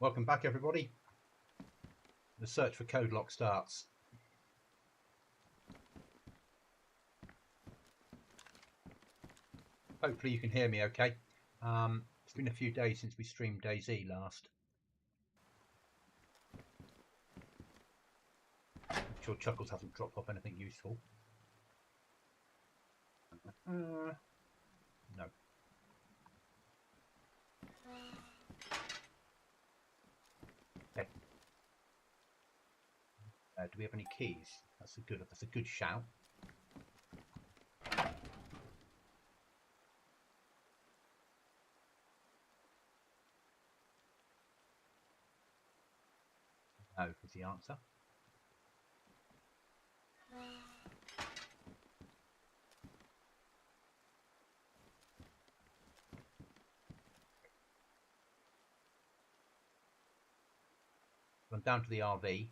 Welcome back, everybody. The search for Codelock starts. Hopefully you can hear me okay. It's been a few days since we streamed Dayz last. I'm sure Chuckles hasn't dropped off anything useful. No. Okay. Do we have any keys? That's a good shout. No is the answer. Run down to the RV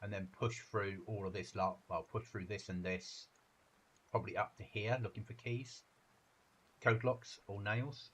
and then push through all of this lot. Well, push through this and this, probably up to here, looking for keys, code locks or nails.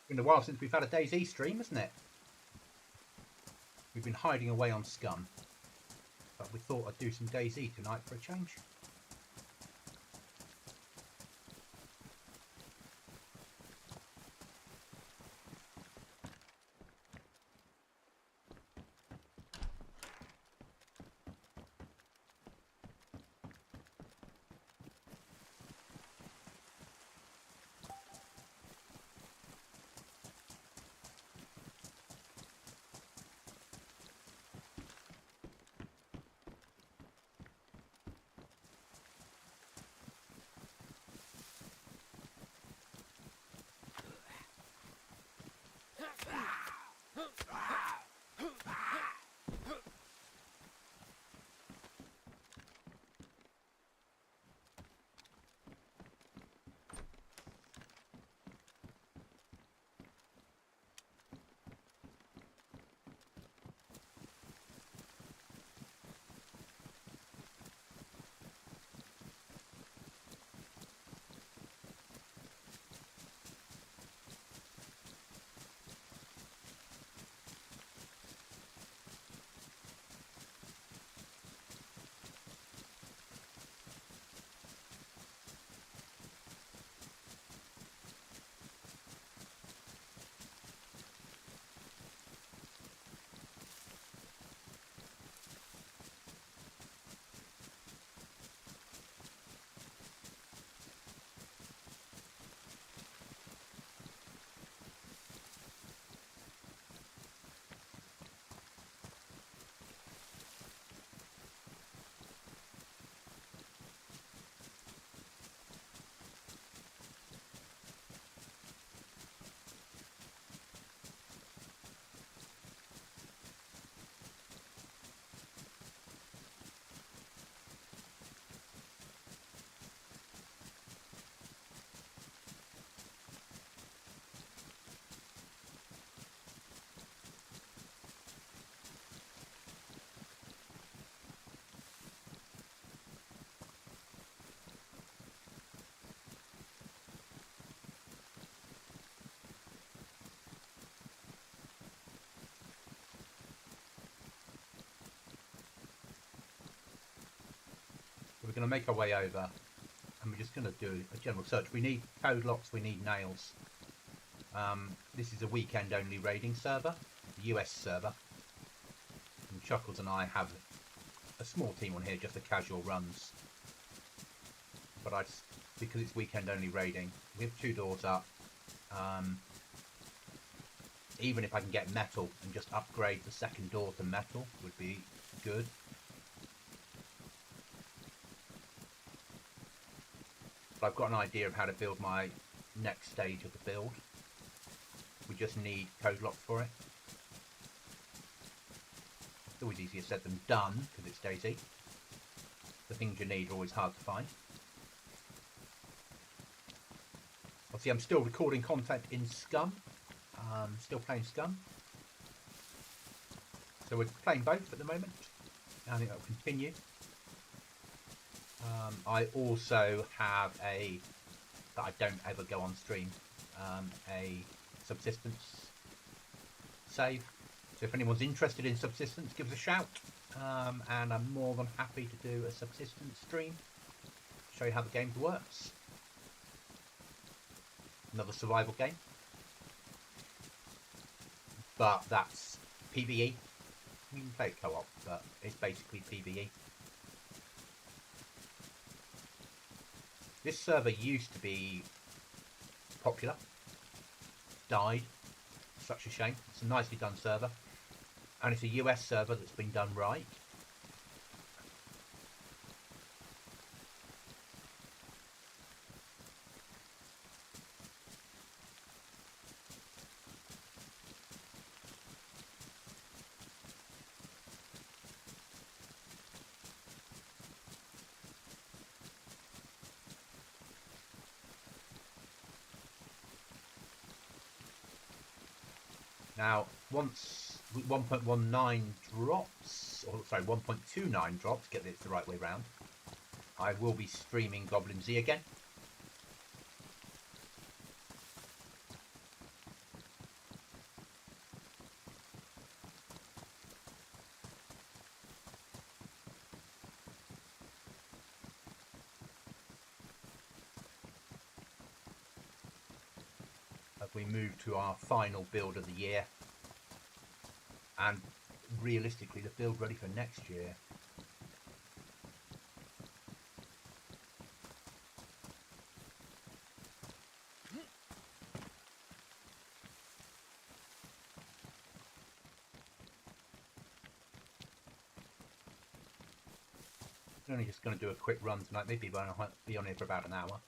Been a while since we've had a Dayz stream, isn't it? We've been hiding away on Scum, but we thought I'd do some Dayz tonight for a change. We're going to make our way over and we're just going to do a general search. We need code locks, we need nails. This is a weekend only raiding server, the US server. And Chuckles and I have a small team on here, just the casual runs. But because it's weekend only raiding, we have 2 doors up. Even if I can get metal and just upgrade the second door to metal would be good. But I've got an idea of how to build my next stage of the build. We just need Codelock for it. It's always easier said than done because it's Dayz. The things you need are always hard to find. Obviously, I'm still recording content in Scum. Still playing Scum. So we're playing both at the moment. I think that will continue. I also have that I don't ever go on stream, a subsistence save. So if anyone's interested in subsistence, give us a shout. And I'm more than happy to do a subsistence stream, show you how the game works. Another survival game, but that's PvE. We can play co-op, but it's basically PvE. This server used to be popular, died, such a shame. It's a nicely done server, and it's a US server that's been done right. Now, once 1.19 drops, or sorry, 1.29 drops, get this the right way round, I will be streaming GoblinZ again. As we move to our final build of the year, and realistically the build ready for next year. I'm only just going to do a quick run tonight, maybe I'll be on here for about an hour.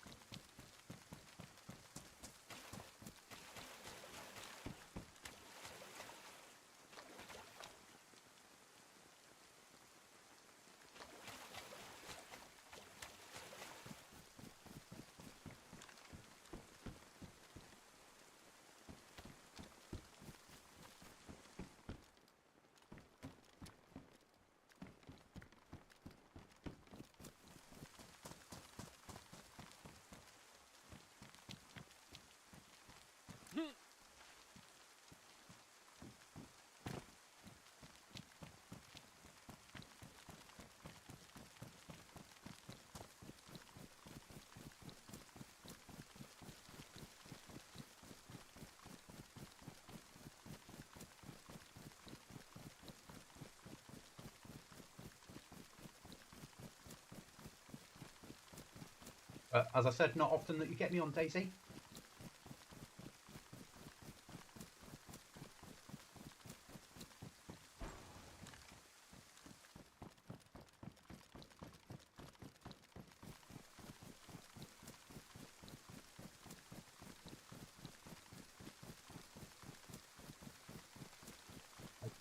As I said, not often that you get me on Dayz.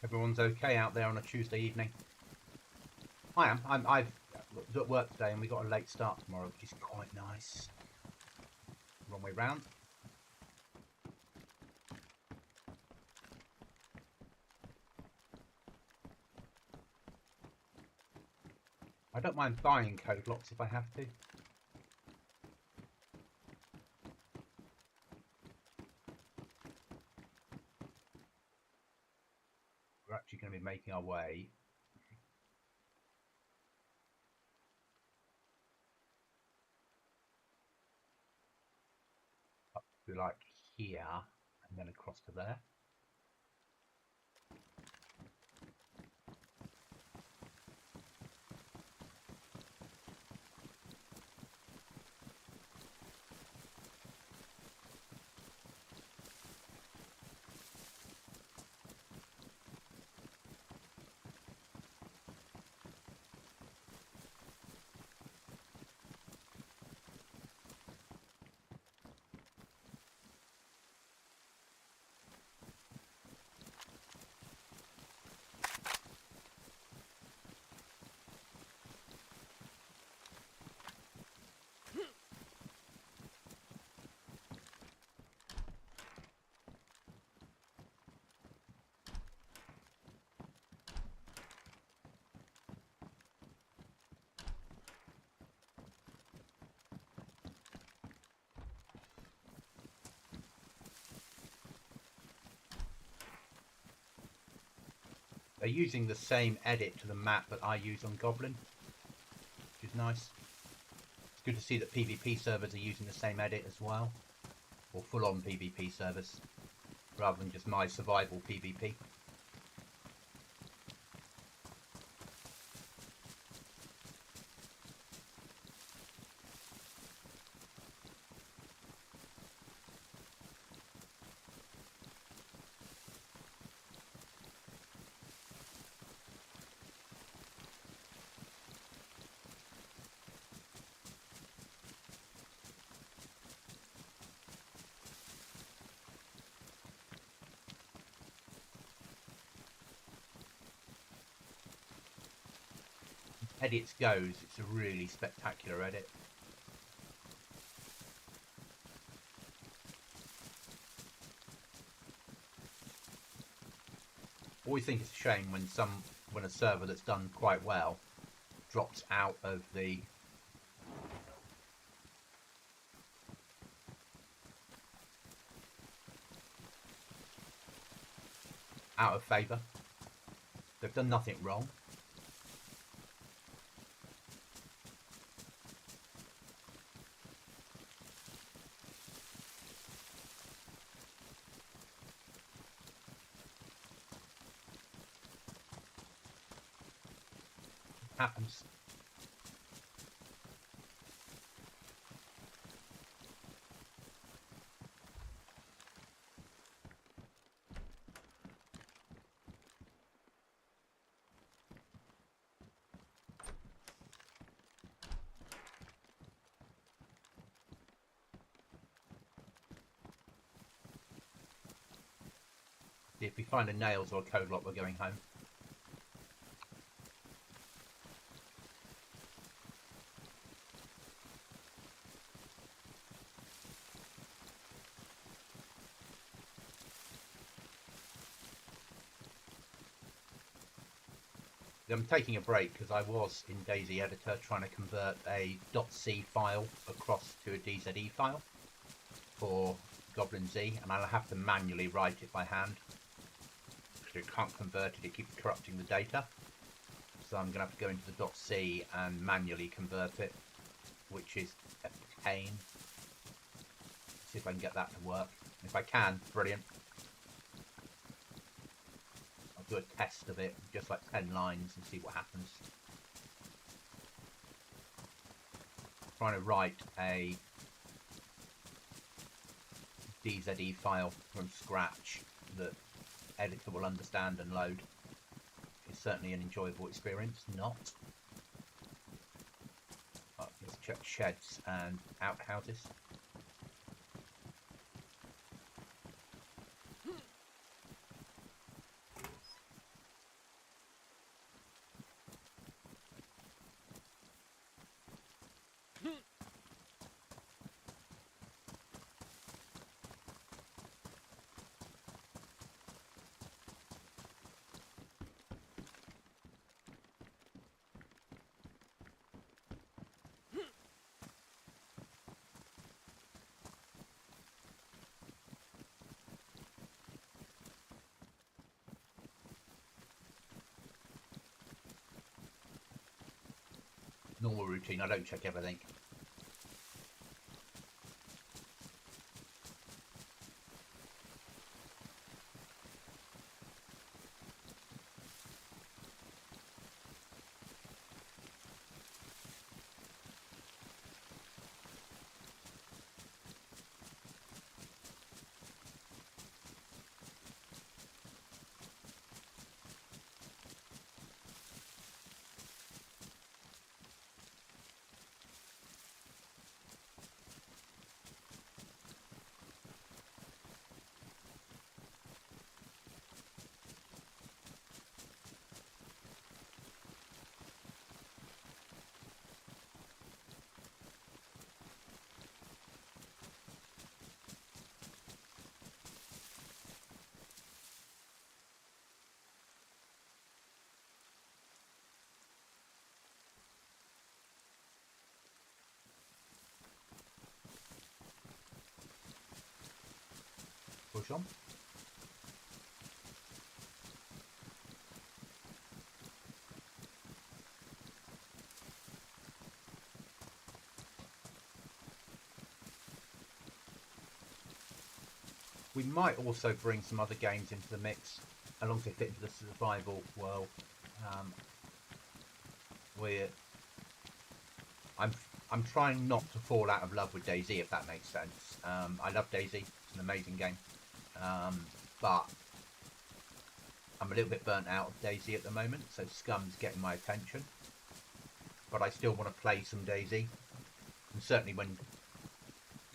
Everyone's okay out there on a Tuesday evening. I am. I've at work today and we got a late start tomorrow, which is quite nice. Wrong way round. I don't mind buying Codelocks if I have to. We're actually going to be making our way up to like here and then across to there. They're using the same edit to the map that I use on Goblin, which is nice. It's good to see that PvP servers are using the same edit as well, or full-on PvP servers, rather than just my survival PvP. Edits goes, it's a really spectacular edit. Always think it's a shame when a server that's done quite well drops out of favour. They've done nothing wrong. Happens. If we find a nails or a Codelock, we're going home. I'm taking a break because I was in Dayz editor trying to convert a .c file across to a DZE file for GoblinZ, and I'll have to manually write it by hand because it can't convert it, it keeps corrupting the data. So I'm going to have to go into the .c and manually convert it, which is a pain. See if I can get that to work. If I can, brilliant. Do a test of it, just like 10 lines, and see what happens. Trying to write a DZE file from scratch that editor will understand and load is certainly an enjoyable experience. Not. Let's check sheds and outhouses. Normal routine, I don't check everything. Push on. We might also bring some other games into the mix, as long as they fit into the survival world. We're I'm trying not to fall out of love with Dayz, if that makes sense. I love Dayz; it's an amazing game, but I'm a little bit burnt out of Dayz at the moment. So Scum's getting my attention, but I still want to play some Dayz, and certainly when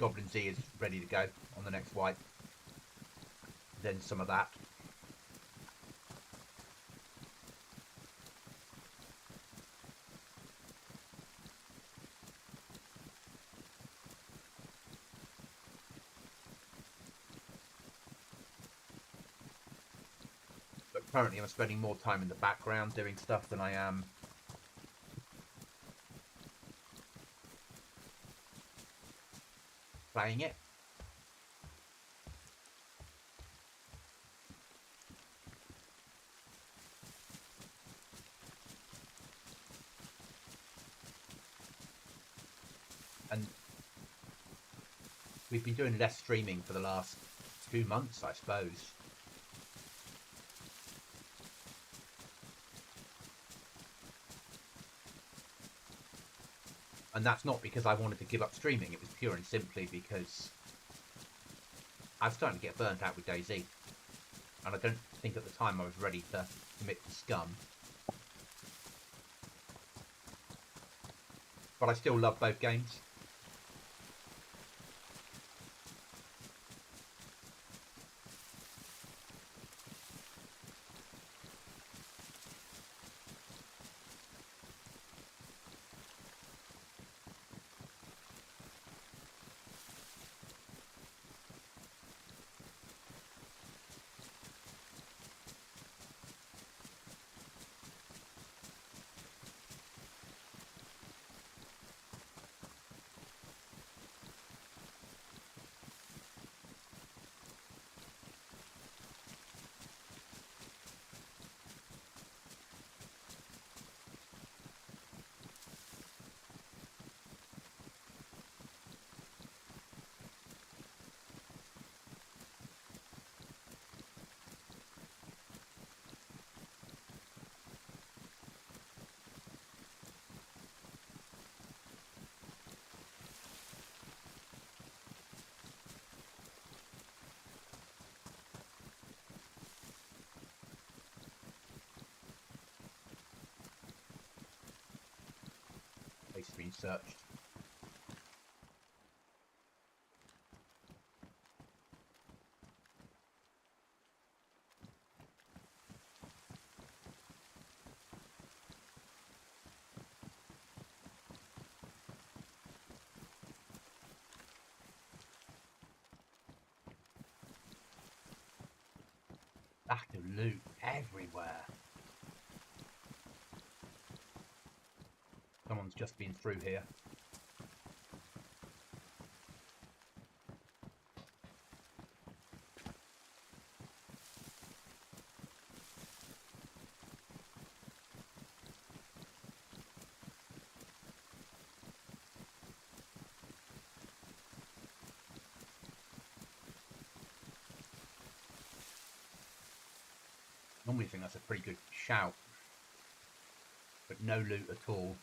GoblinZ is ready to go on the next wipe, then some of that. But currently I'm spending more time in the background doing stuff than I am playing it. And we've been doing less streaming for the last 2 months, I suppose. And that's not because I wanted to give up streaming, it was pure and simply because I was starting to get burnt out with Dayz. And I don't think at the time I was ready to commit to Scum. But I still love both games. It's been searched. Lack of loot everywhere. Someone's just been through here. Normally think that's a pretty good shout, but no loot at all.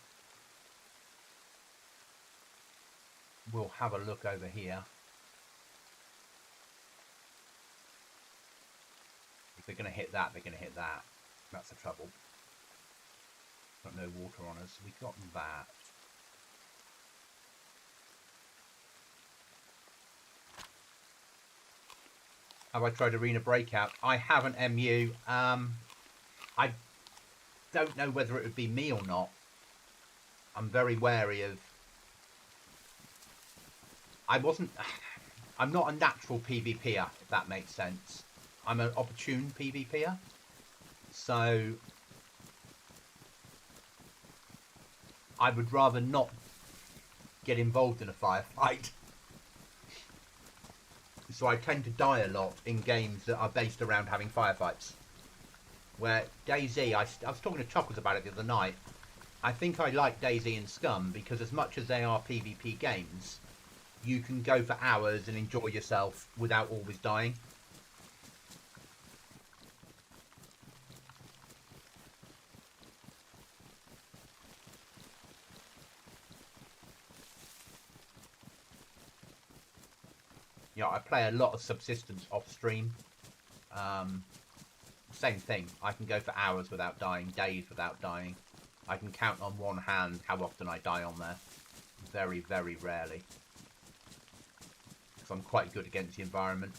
We'll have a look over here. If they're going to hit that, they're going to hit that. That's the trouble. Got no water on us. We got that. Have I tried Arena Breakout? I haven't, MU. I don't know whether it would be me or not. I'm very wary of... I'm not a natural PvPer, if that makes sense. I'm an opportune PvPer. So I would rather not get involved in a firefight. So I tend to die a lot in games that are based around having firefights. Where Dayz, I was talking to Chuckles about it the other night. I think I like Dayz and Scum because as much as they are PvP games, you can go for hours and enjoy yourself without always dying. You know, I play a lot of subsistence off stream. Same thing. I can go for hours without dying, days without dying. I can count on one hand how often I die on there. Very, very rarely. Because I'm quite good against the environment.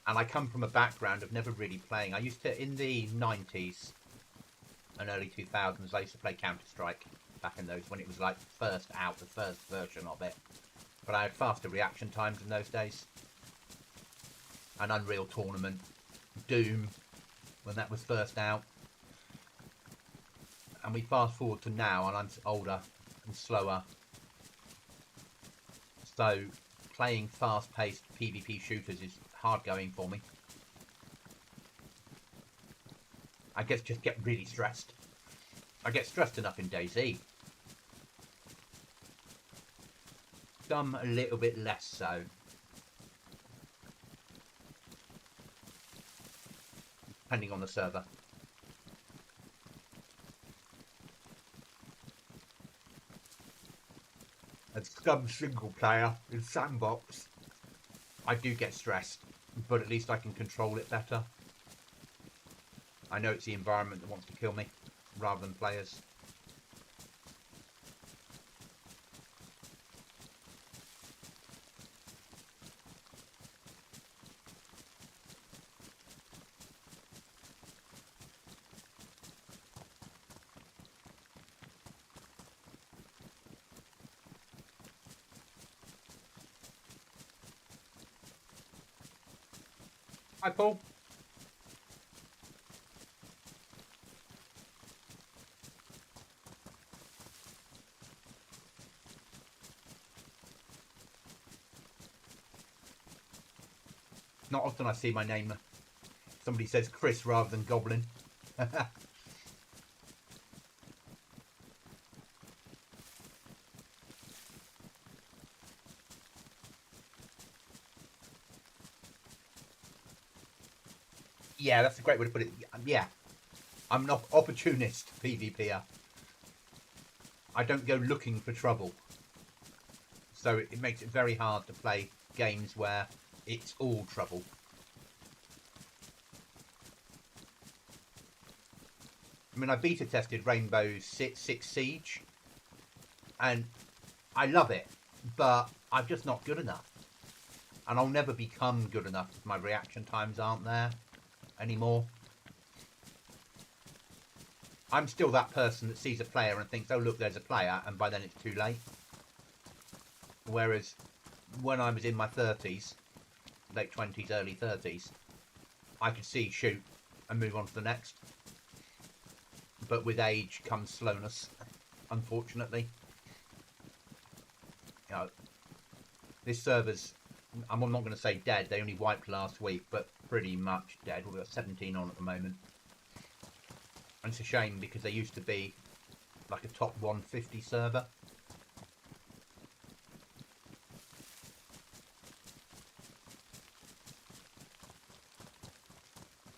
And I come from a background of never really playing. I used to, in the 90s and early 2000s, I used to play Counter-Strike back in those, when it was like first out, the first version of it. But I had faster reaction times in those days. An Unreal Tournament, Doom, when that was first out. And we fast forward to now, and I'm older and slower. So playing fast-paced PvP shooters is hard going for me. I guess just get really stressed. I get stressed enough in Dayz. Some a little bit less so. Depending on the server. As some single player in sandbox, I do get stressed, but at least I can control it better. I know it's the environment that wants to kill me, rather than players. Hi, Paul. Not often I see my name. Somebody says Chris rather than Goblin. Yeah, that's a great way to put it. Yeah, I'm an opportunist PvPer. I don't go looking for trouble. So it makes it very hard to play games where it's all trouble. I mean, I beta tested Rainbow Six Siege, and I love it, but I'm just not good enough. And I'll never become good enough if my reaction times aren't there anymore. I'm still that person that sees a player and thinks, oh look, there's a player, and by then it's too late. Whereas when I was in my 30s, late 20s, early 30s, I could see, shoot, and move on to the next. But with age comes slowness, unfortunately. You know, this server's, I'm not going to say dead, they only wiped last week, but pretty much dead. We've got 17 on at the moment. And it's a shame because they used to be like a top 150 server.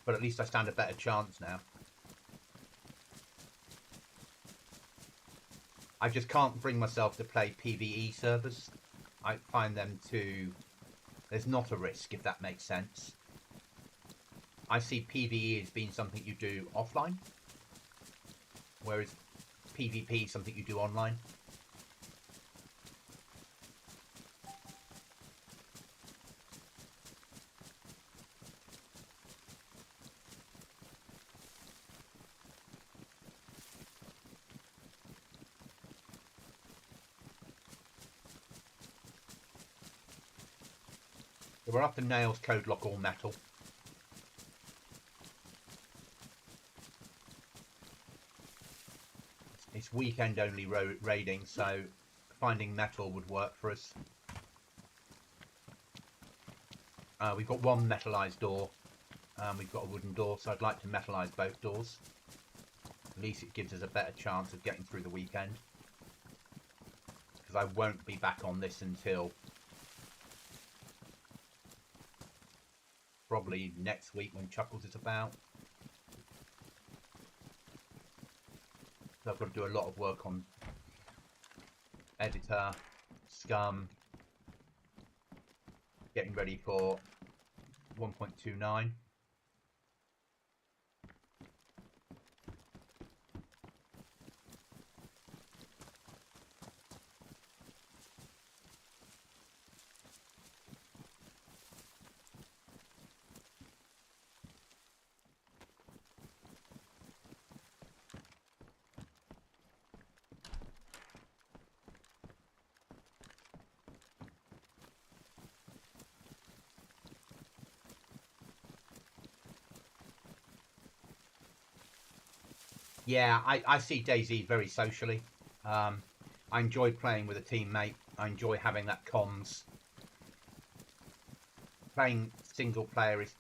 But at least I stand a better chance now. I just can't bring myself to play PvE servers. I find them too... There's not a risk, if that makes sense. I see PvE as being something you do offline, whereas PvP is something you do online. We're after nails, Codelock, or metal. It's weekend only raiding, so finding metal would work for us. We've got one metalized door, we've got a wooden door, so I'd like to metalize both doors. At least it gives us a better chance of getting through the weekend. Because I won't be back on this until probably next week when Chuckles is about. So I've got to do a lot of work on editor, scum, getting ready for 1.29. Yeah, I see Dayz very socially. I enjoy playing with a teammate. I enjoy having that comms. Playing single player is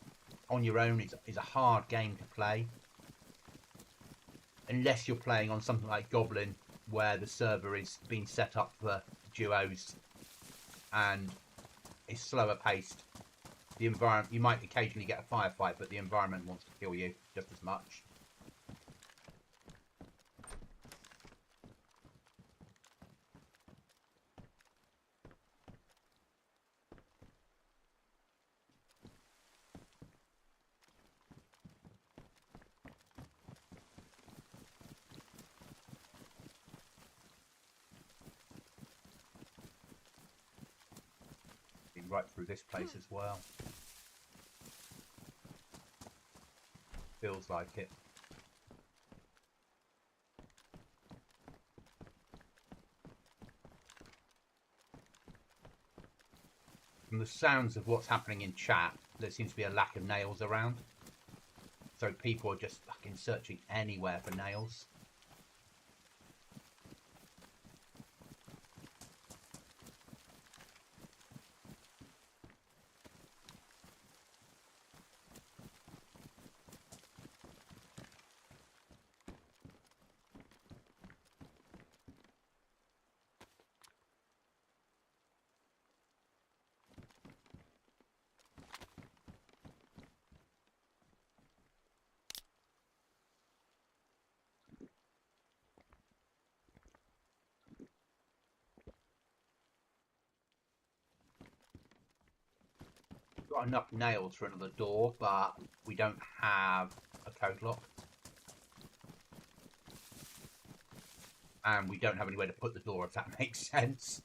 on your own is a hard game to play. Unless you're playing on something like Goblin, where the server is being set up for duos and is slower paced. The environment, you might occasionally get a firefight, but the environment wants to kill you just as much. Been right through this place as well. Feels like it. From the sounds of what's happening in chat, there seems to be a lack of nails around. So people are just fucking searching anywhere for nails. Got enough nails for another door, but we don't have a code lock. And we don't have anywhere to put the door, if that makes sense.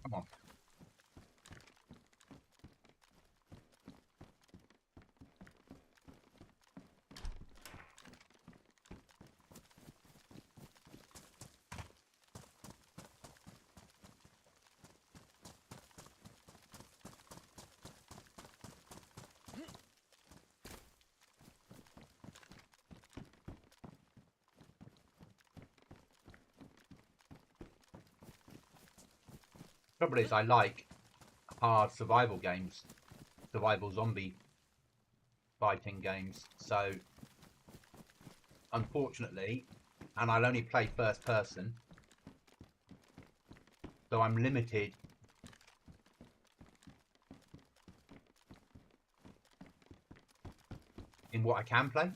Come on. Trouble is, I like hard survival games, survival zombie fighting games. So, unfortunately, and I'll only play first person, so I'm limited in what I can play.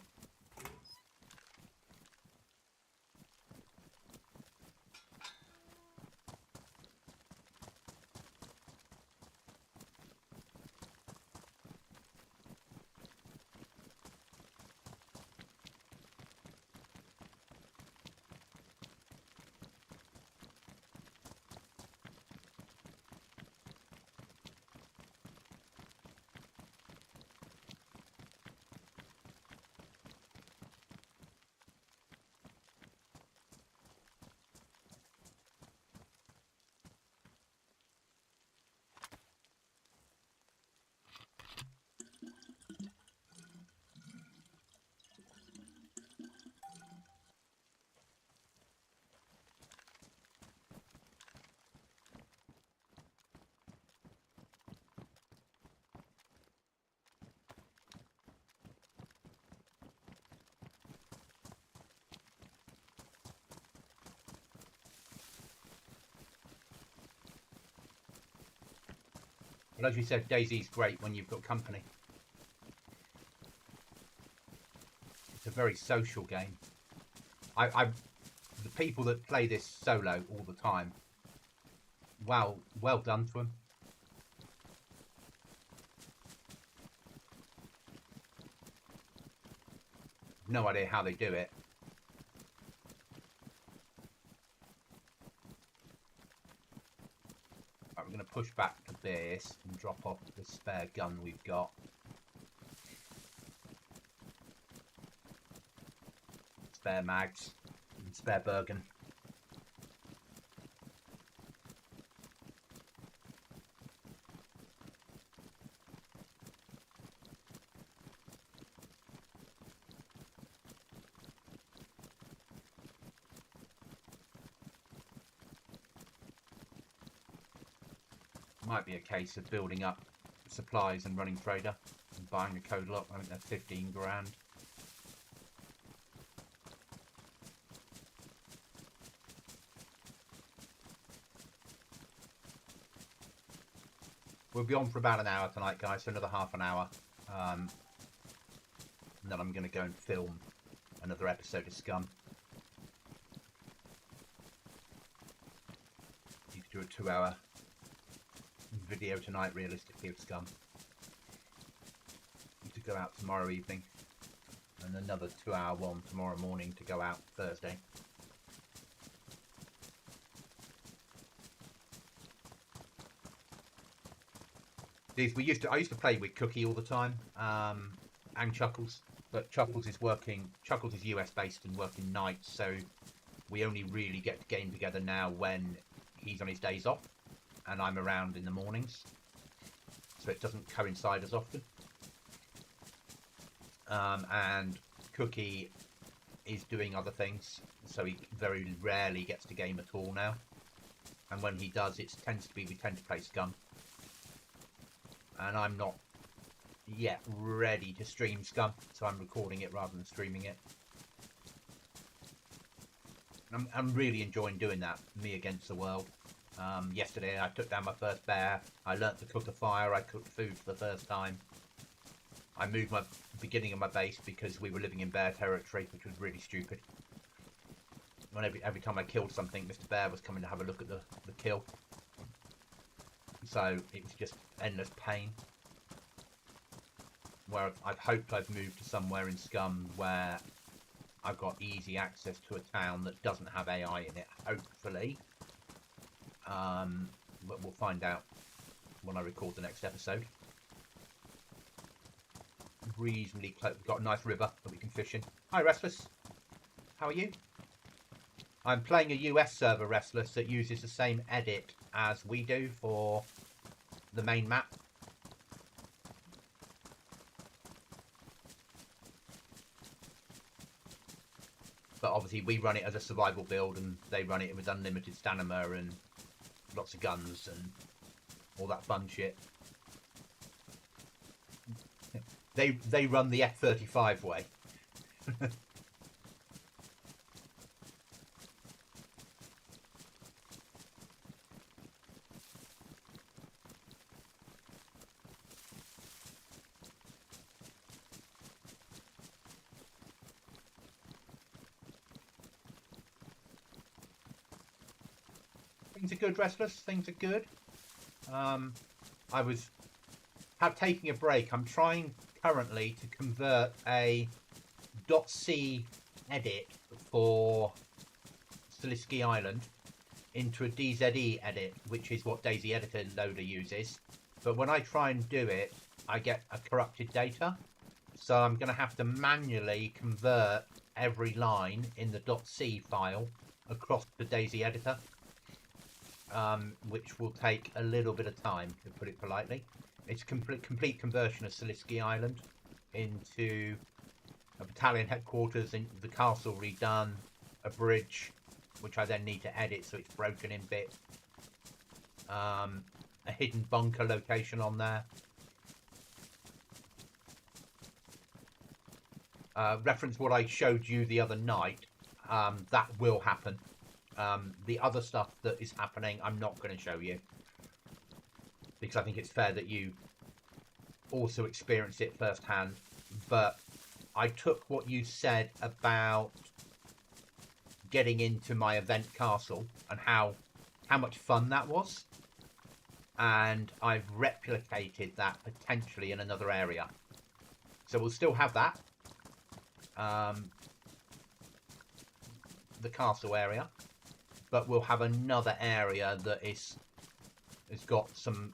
But as you said, Dayz's great when you've got company. It's a very social game. The people that play this solo all the time, well done to them. No idea how they do it. Right, we're going to push back to this and drop off the spare gun we've got. Spare mags and spare Bergen. Might be a case of building up supplies and running trader and buying a Codelock. I think they're 15 grand. We'll be on for about an hour tonight, guys, so another half an hour. And then I'm going to go and film another episode of Scum. You could do a 2-hour video tonight, realistically, of Scum. To go out tomorrow evening, and another 2-hour one tomorrow morning to go out Thursday. I used to play with Cookie all the time, and Chuckles, but Chuckles is US based and working nights, so we only really get to game together now when he's on his days off and I'm around in the mornings, so it doesn't coincide as often. And Cookie is doing other things, so he very rarely gets to game at all now, and when he does, we tend to play Scum. And I'm not yet ready to stream Scum, so I'm recording it rather than streaming it. I'm really enjoying doing that, me against the world. Yesterday I took down my first bear, I learnt to cook a fire, I cooked food for the first time. I moved my beginning of my base because we were living in bear territory, which was really stupid. When every time I killed something, Mr. Bear was coming to have a look at the kill. So it was just endless pain. Where I've hoped I've moved to somewhere in Scum where I've got easy access to a town that doesn't have AI in it, hopefully. But we'll find out when I record the next episode. Reasonably close. We've got a nice river that we can fish in. Hi, Restless. How are you? I'm playing a US server, Restless, that uses the same edit as we do for the main map. But obviously we run it as a survival build and they run it with unlimited stamina and lots of guns and all that fun shit. They run the F-35 way. Things are good, Restless. Things are good. I taking a break. I'm trying currently to convert a .c edit for Salisky Island into a DZE edit, which is what Daisy Editor Loader uses. But when I try and do it, I get a corrupted data. So I'm going to have to manually convert every line in the .c file across the Daisy Editor. Which will take a little bit of time, to put it politely. It's a complete conversion of Salisky Island into a battalion headquarters, into the castle redone, a bridge, which I then need to edit so it's broken in bits, a hidden bunker location on there. Reference what I showed you the other night, that will happen. The other stuff that is happening, I'm not going to show you. because I think it's fair that you also experience it firsthand. But I took what you said about getting into my event castle and how much fun that was, and I've replicated that potentially in another area. So we'll still have that, the castle area, but we'll have another area that has got some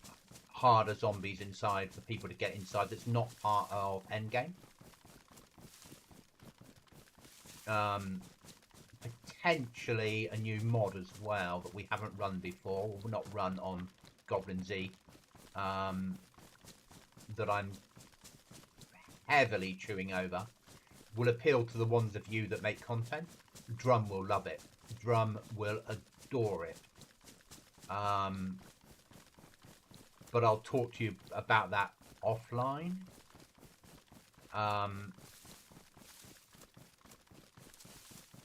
harder zombies inside for people to get inside, that's not part of endgame. Potentially a new mod as well that we haven't run before, or not run on GoblinZ, that I'm heavily chewing over, will appeal to the ones of you that make content. Drum will love it. Drum will adore it. But I'll talk to you about that offline.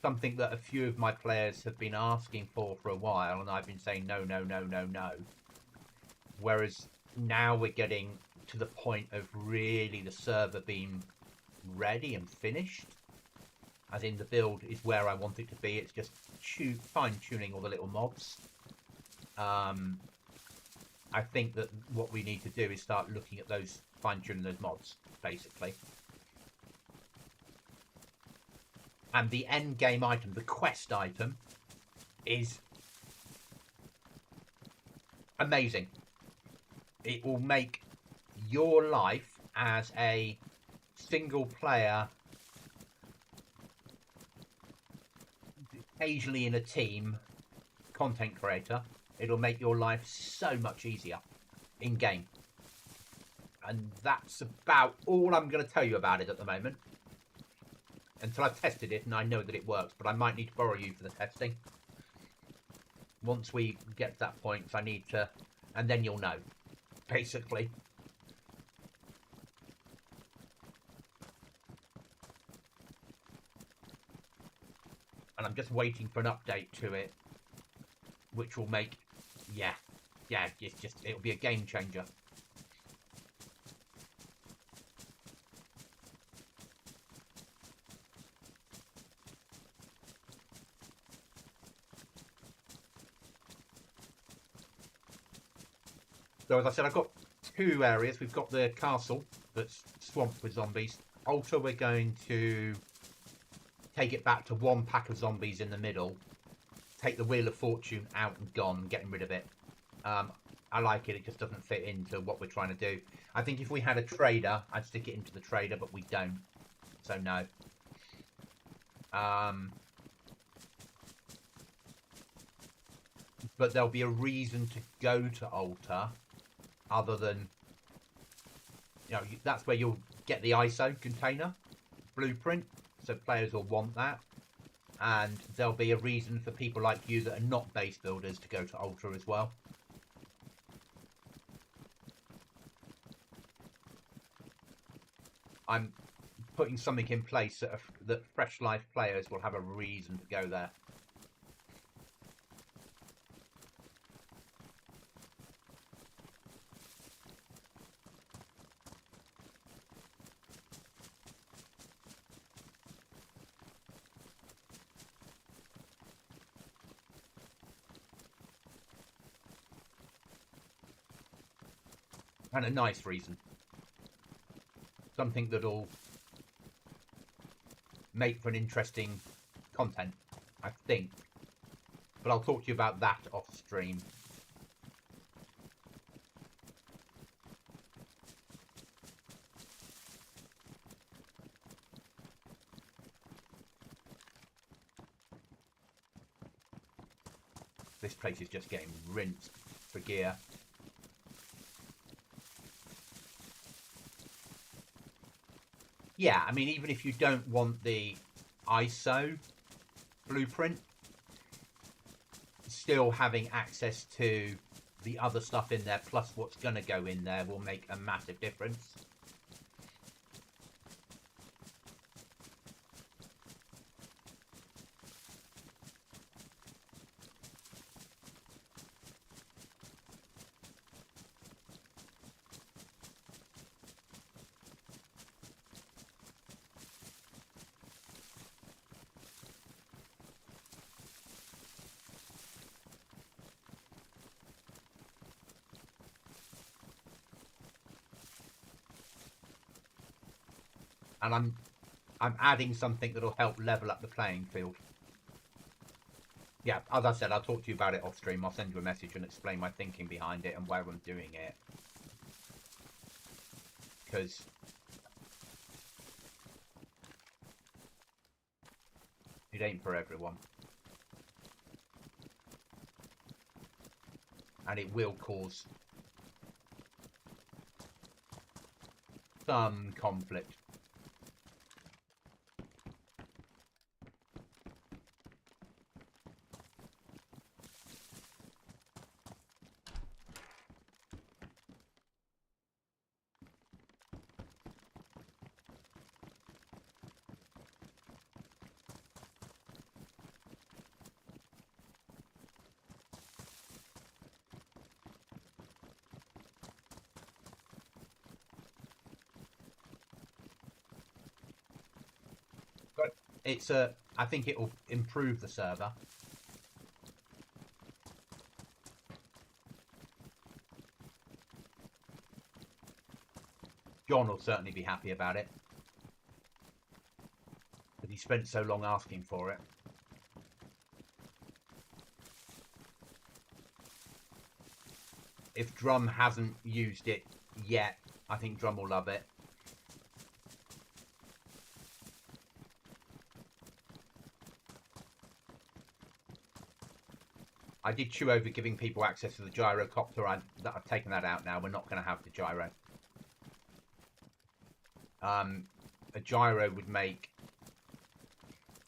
Something that a few of my players have been asking for a while, and I've been saying no, no, no, no, no. Whereas now we're getting to the point of really the server being ready and finished. As in, the build is where I want it to be. It's just fine-tuning all the little mobs. I think that what we need to do is start looking at those, fine-tuning those mods, basically. And the end game item, the quest item, is amazing. It will make your life as a single player, occasionally in a team, content creator, it'll make your life so much easier in game. And that's about all I'm going to tell you about it at the moment, until I've tested it and I know that it works. But I might need to borrow you for the testing once we get to that point, because I need to, and then you'll know, basically. And I'm just waiting for an update to it, which will make, yeah, it'll be a game changer. So as I said, I've got two areas. We've got the castle that's swamped with zombies. Altar, we're going to take it back to one pack of zombies in the middle. Take the Wheel of Fortune out and gone, getting rid of it. I like it, it just doesn't fit into what we're trying to do. I think if we had a trader, I'd stick it into the trader, but we don't. So no. But there'll be a reason to go to Altar, other than, you know, that's where you'll get the ISO container blueprint, so players will want that. And there'll be a reason for people like you that are not base builders to go to Altar as well. I'm putting something in place that Fresh Life players will have a reason to go there. And a nice reason. Something that'll make for an interesting content, I think. But I'll talk to you about that off stream. This place is just getting rinsed for gear. Yeah, I mean, even if you don't want the ISO blueprint, still having access to the other stuff in there, plus what's going to go in there, will make a massive difference. and I'm adding something that'll help level up the playing field. Yeah, as I said, I'll talk to you about it off stream. I'll send you a message and explain my thinking behind it and why I'm doing it. Because it ain't for everyone. And it will cause some conflict. But I think it will improve the server. John will certainly be happy about it. But he spent so long asking for it. If Drum hasn't used it yet, I think Drum will love it. I did chew over giving people access to the gyrocopter. I've taken that out now. We're not going to have the gyro. A gyro would make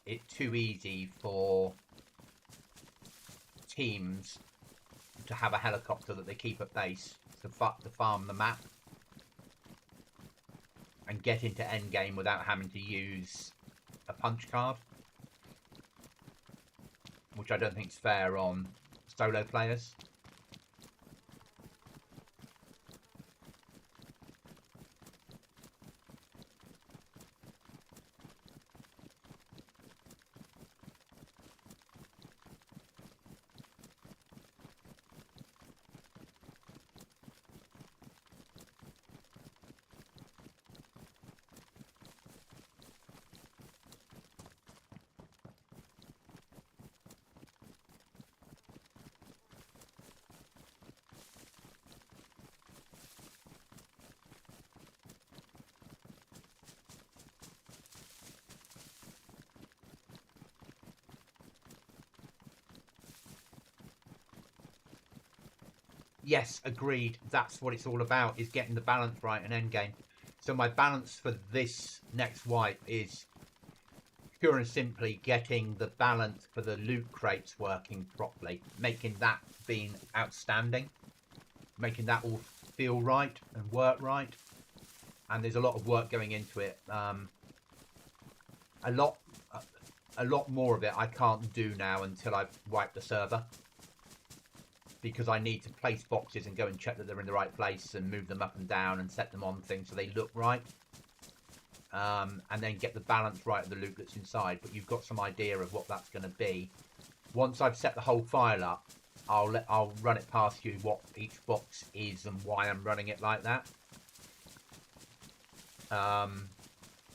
it too easy for teams to have a helicopter that they keep at base to farm the map and get into endgame without having to use a punch card, which I don't think is fair on solo players. Yes, agreed. That's what it's all about, is getting the balance right in endgame. So my balance for this next wipe is pure and simply getting the balance for the loot crates working properly, making that being outstanding, making that all feel right and work right. And there's a lot of work going into it. A lot more of it I can't do now until I've wiped the server, because I need to place boxes and go and check that they're in the right place and move them up and down and set them on things so they look right. And then get the balance right of the loot that's inside. But you've got some idea of what that's going to be. Once I've set the whole file up, I'll run it past you what each box is and why I'm running it like that.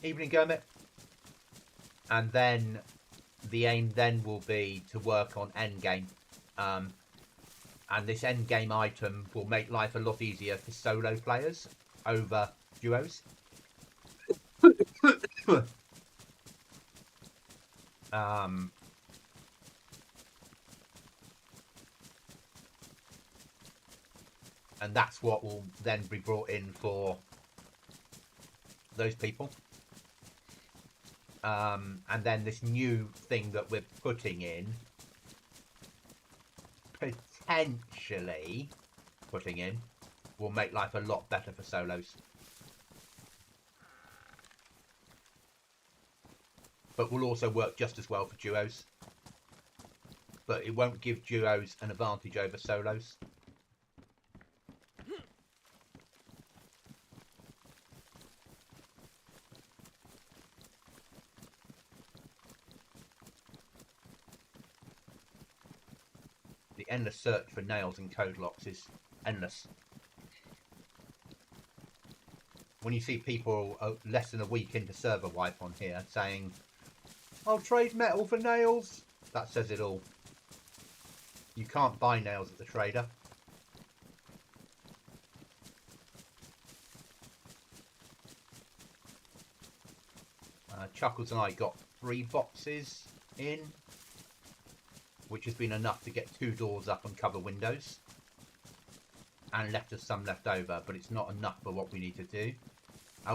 Evening, Gurmit. And then the aim then will be to work on endgame. And this endgame item will make life a lot easier for solo players over duos. And that's what will then be brought in for those people. And then this new thing that we're putting in, potentially putting in, will make life a lot better for solos. But will also work just as well for duos. But it won't give duos an advantage over solos. The endless search for nails and code locks is endless. when you see people less than a week into server wipe on here saying, "I'll trade metal for nails," that says it all. You can't buy nails at the trader. Chuckles and I got 3 boxes in, which has been enough to get 2 doors up and cover windows, and left us some left over, but it's not enough for what we need to do.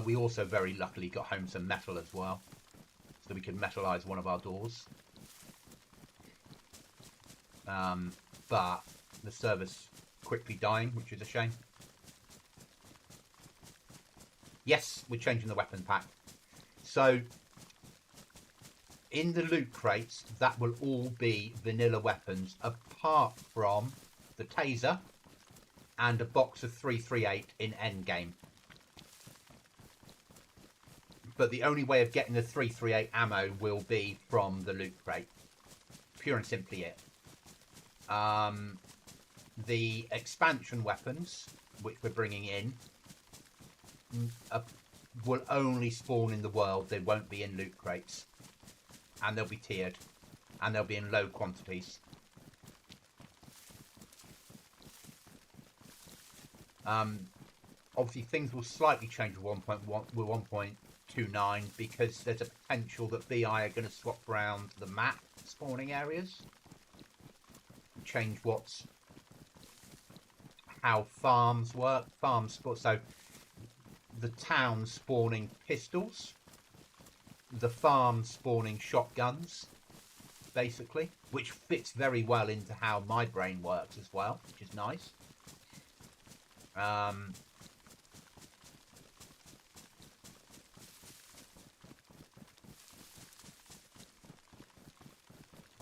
We also very luckily got home some metal as well, so we could metalize one of our doors. But the server's quickly dying, which is a shame. Yes, we're changing the weapon pack. So in the loot crates, that will all be vanilla weapons, apart from the taser and a box of 338 in endgame. But the only way of getting the 338 ammo will be from the loot crate. Pure and simply it. The expansion weapons, which we're bringing in, will only spawn in the world. They won't be in loot crates. And they'll be tiered. And they'll be in low quantities. Obviously, things will slightly change with 1.29 because there's a potential that BI are going to swap around the map spawning areas. Change how farms work. So the town spawning pistols, the farm spawning shotguns, basically, which fits very well into how my brain works as well, which is nice.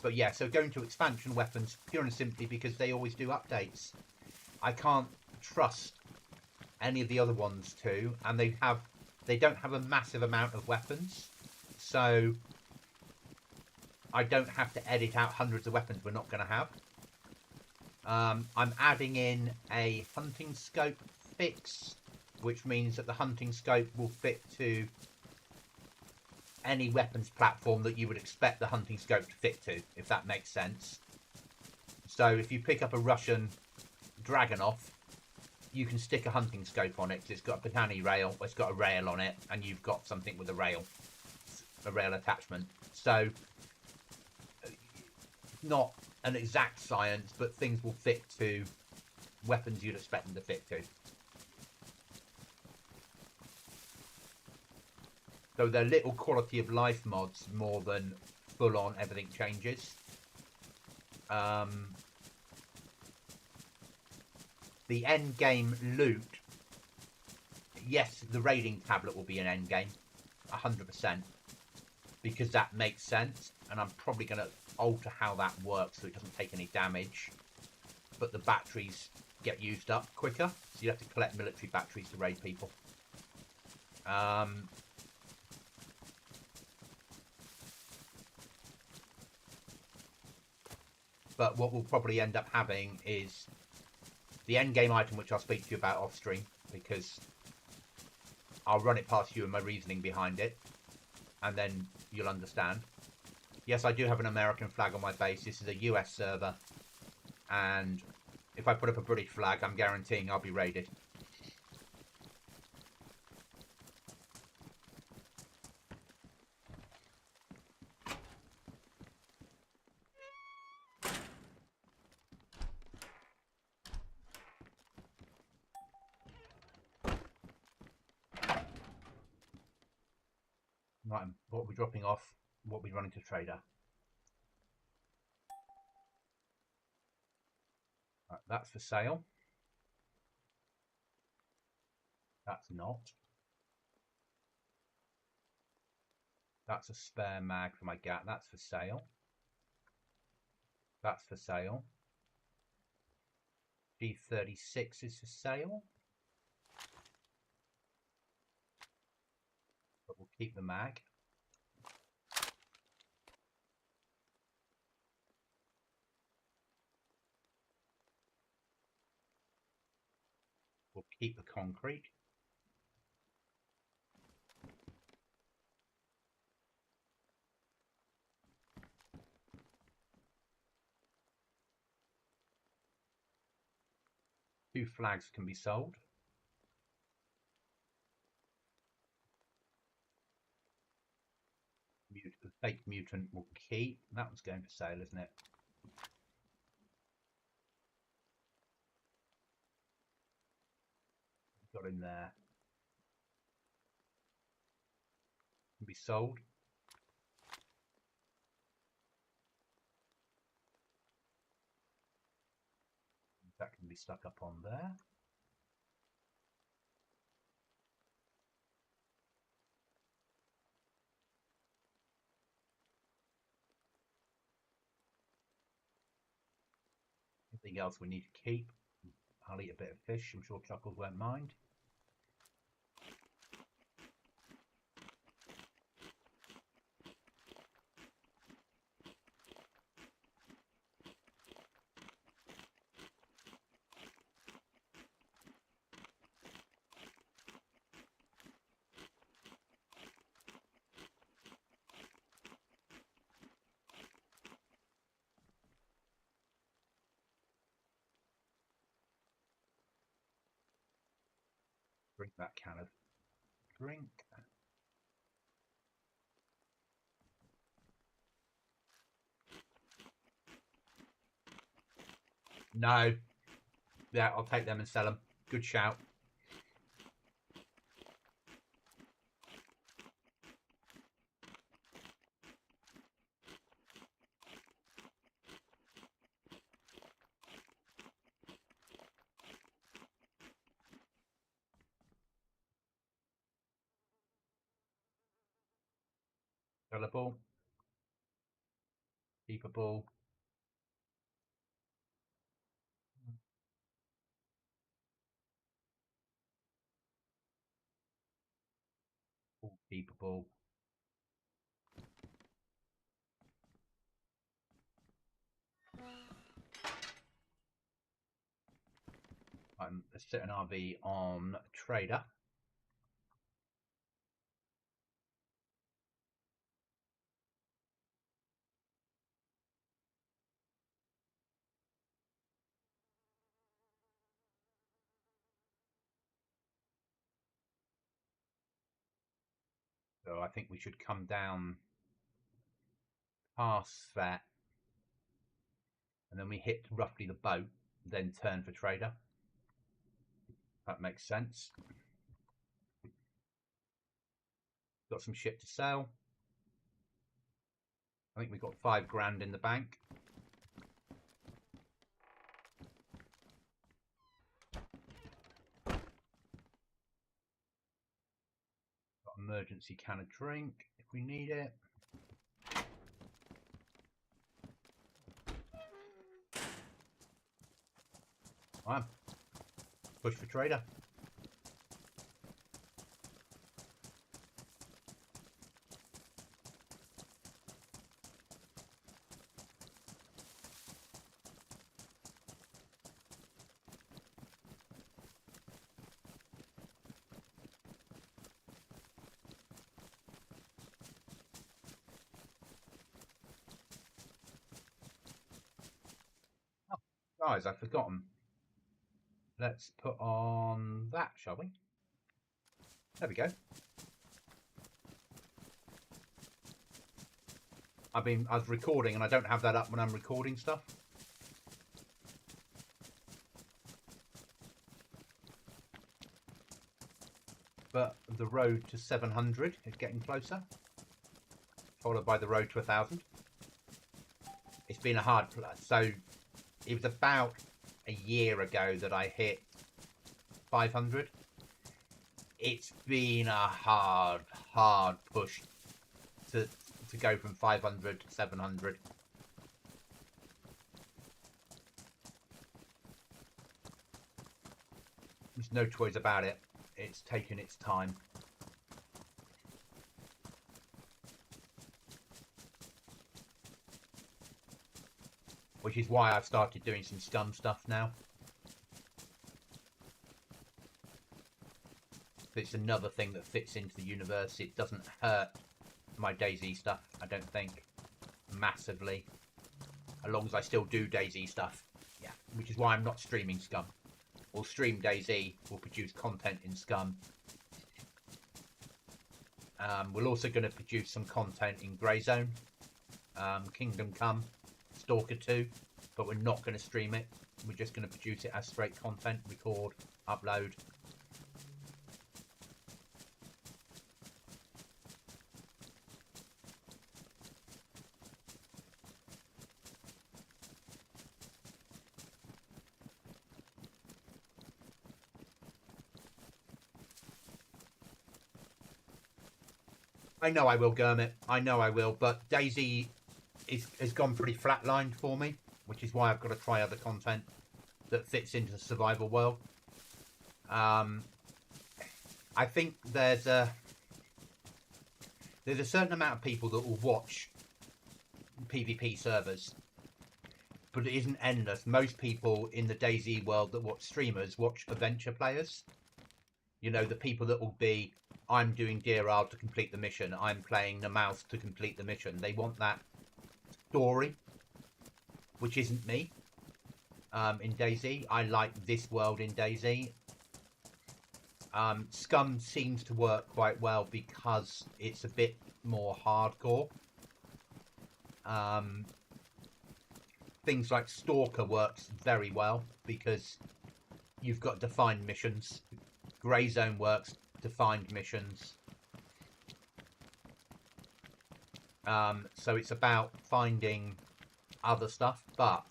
But yeah, so going to expansion weapons pure and simply because they always do updates. I can't trust any of the other ones too, and they don't have a massive amount of weapons, so I don't have to edit out hundreds of weapons we're not going to have. I'm adding in a hunting scope fix, which means that the hunting scope will fit to any weapons platform that you would expect the hunting scope to fit to, if that makes sense. So if you pick up a Russian Dragunov, you can stick a hunting scope on it because it's got a Patani rail, it's got a rail on it, and you've got something with a rail attachment. So not an exact science, but things will fit to weapons you'd expect them to fit to. So they're little quality of life mods more than full on everything changes. The end game loot, yes, the raiding tablet will be an end game, 100%, because that makes sense, and I'm probably going to alter how that works so it doesn't take any damage, but the batteries get used up quicker, so you have to collect military batteries to raid people. But what we'll probably end up having is the end game item, which I'll speak to you about off stream, because I'll run it past you and my reasoning behind it, and then you'll understand. Yes, I do have an American flag on my base. This is a US server, and if I put up a British flag, I'm guaranteeing I'll be raided. Right, what we're dropping off, what we're running to trader. Right, that's for sale. That's not. That's a spare mag for my gat. That's for sale. That's for sale. G36 is for sale. But we'll keep the mag. We'll keep the concrete. 2 flags can be sold. The fake mutant will keep. That one's going for sale, isn't it? Got in there. Can be sold. That can be stuck up on there. Anything else we need to keep? I'll eat a bit of fish. I'm sure Chuckles won't mind. Drink that can of drink. No. Yeah, I'll take them and sell them. Good shout. Sellable. Keepable. All keepable. Let's set an RV on Trader. So I think we should come down past that, and then we hit roughly the boat, then turn for Trader. That makes sense. Got some shit to sell. I think we've got 5 grand in the bank. Got emergency can of drink if we need it. Right. Push for Trader. Oh, guys, I've forgotten. Let's put on that, shall we? There we go. I was recording and I don't have that up when I'm recording stuff. But the road to 700 is getting closer, followed by the road to 1,000. It's been a hard play. So it was about a year ago that I hit 500. It's been a hard push to go from 500 to 700. There's no choice about it. It's taken its time. Which is why I've started doing some scum stuff now. It's another thing that fits into the universe. It doesn't hurt my Dayz stuff, I don't think, massively. As long as I still do Dayz stuff. Yeah, which is why I'm not streaming scum. We'll stream Dayz. We'll produce content in Scum. We're also going to produce some content in Grey Zone, Kingdom Come, Stalker 2, but we're not going to stream it. We're just going to produce it as straight content, record, upload. I know I will, Gurmit. I know I will, but Dayz has gone pretty flatlined for me, which is why I've got to try other content that fits into the survival world. I think there's a certain amount of people that will watch PvP servers, but it isn't endless. Most people in the Dayz world that watch streamers watch adventure players. You know, the people that will be, I'm doing DRR to complete the mission, I'm playing the mouse to complete the mission. They want that story, which isn't me. In Dayz, I like this world in Dayz. Scum seems to work quite well because it's a bit more hardcore. Things like Stalker works very well because you've got defined missions. Grey Zone works, defined missions. So it's about finding other stuff, but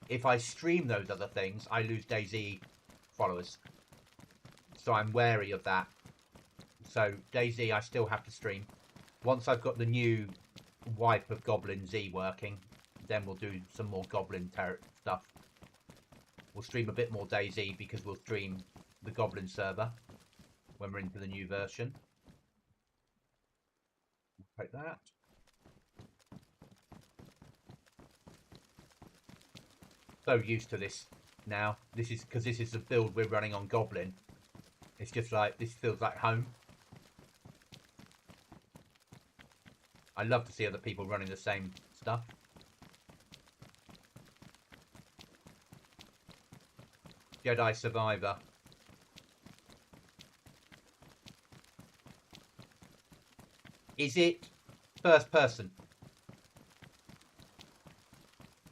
if I stream those other things, I lose Dayz followers. So I'm wary of that. So Dayz I still have to stream. Once I've got the new wipe of GoblinZ working, then we'll do some more Goblin stuff. We'll stream a bit more Dayz because we'll stream the Goblin server when we're into the new version. Take that. So used to this now. This is because this is the build we're running on Goblin. It's just like, this feels like home. I love to see other people running the same stuff. Jedi Survivor. Is it first person?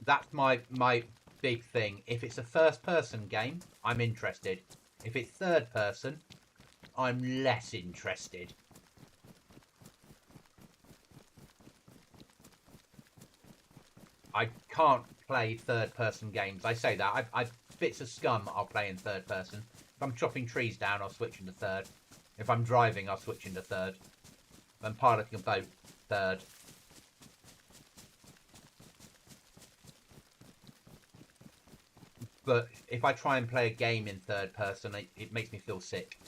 That's my big thing. If it's a first person game, I'm interested. If it's third person, I'm less interested. I can't play third person games. I say that. I bits of Scum I'll play in third person. If I'm chopping trees down, I'll switch into third. If I'm driving, I'll switch into third. If I'm piloting a boat, third. But if I try and play a game in third person, it makes me feel sick.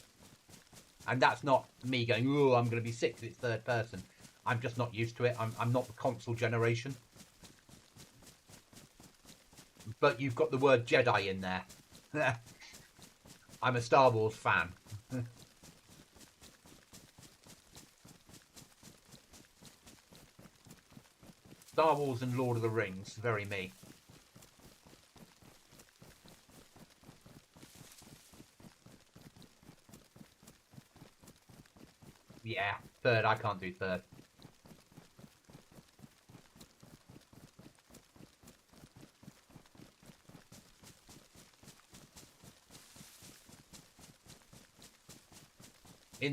And that's not me going, oh, I'm going to be sick because it's third person. I'm just not used to it. I'm not the console generation. But you've got the word Jedi in there. I'm a Star Wars fan. Star Wars and Lord of the Rings, very me. Yeah, third, I can't do third.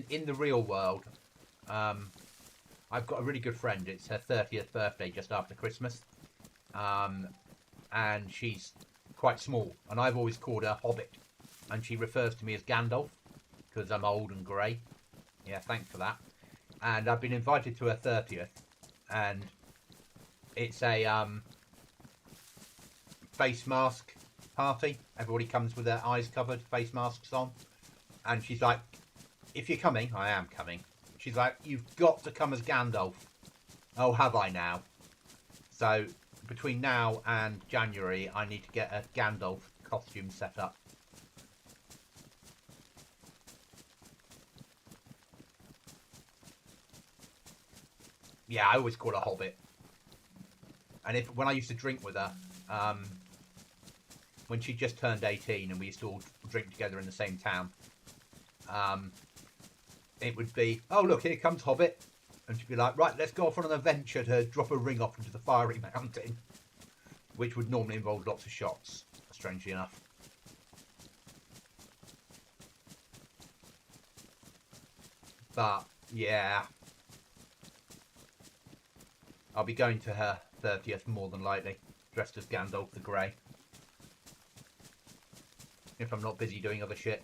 In the real world, I've got a really good friend. It's her 30th birthday just after Christmas. And she's quite small. And I've always called her Hobbit. And she refers to me as Gandalf because I'm old and grey. Yeah, thanks for that. And I've been invited to her 30th. And it's a face mask party. Everybody comes with their eyes covered, face masks on. And she's like, if you're coming, I am coming. She's like, you've got to come as Gandalf. Oh, have I now? So, between now and January, I need to get a Gandalf costume set up. Yeah, I always call her Hobbit. And when I used to drink with her, when she just turned 18 and we used to all drink together in the same town, it would be, oh look, here comes Hobbit, and she'd be like, right, let's go off on an adventure to drop a ring off into the fiery mountain, which would normally involve lots of shots, strangely enough. But yeah, I'll be going to her 30th more than likely, dressed as Gandalf the Grey, if I'm not busy doing other shit.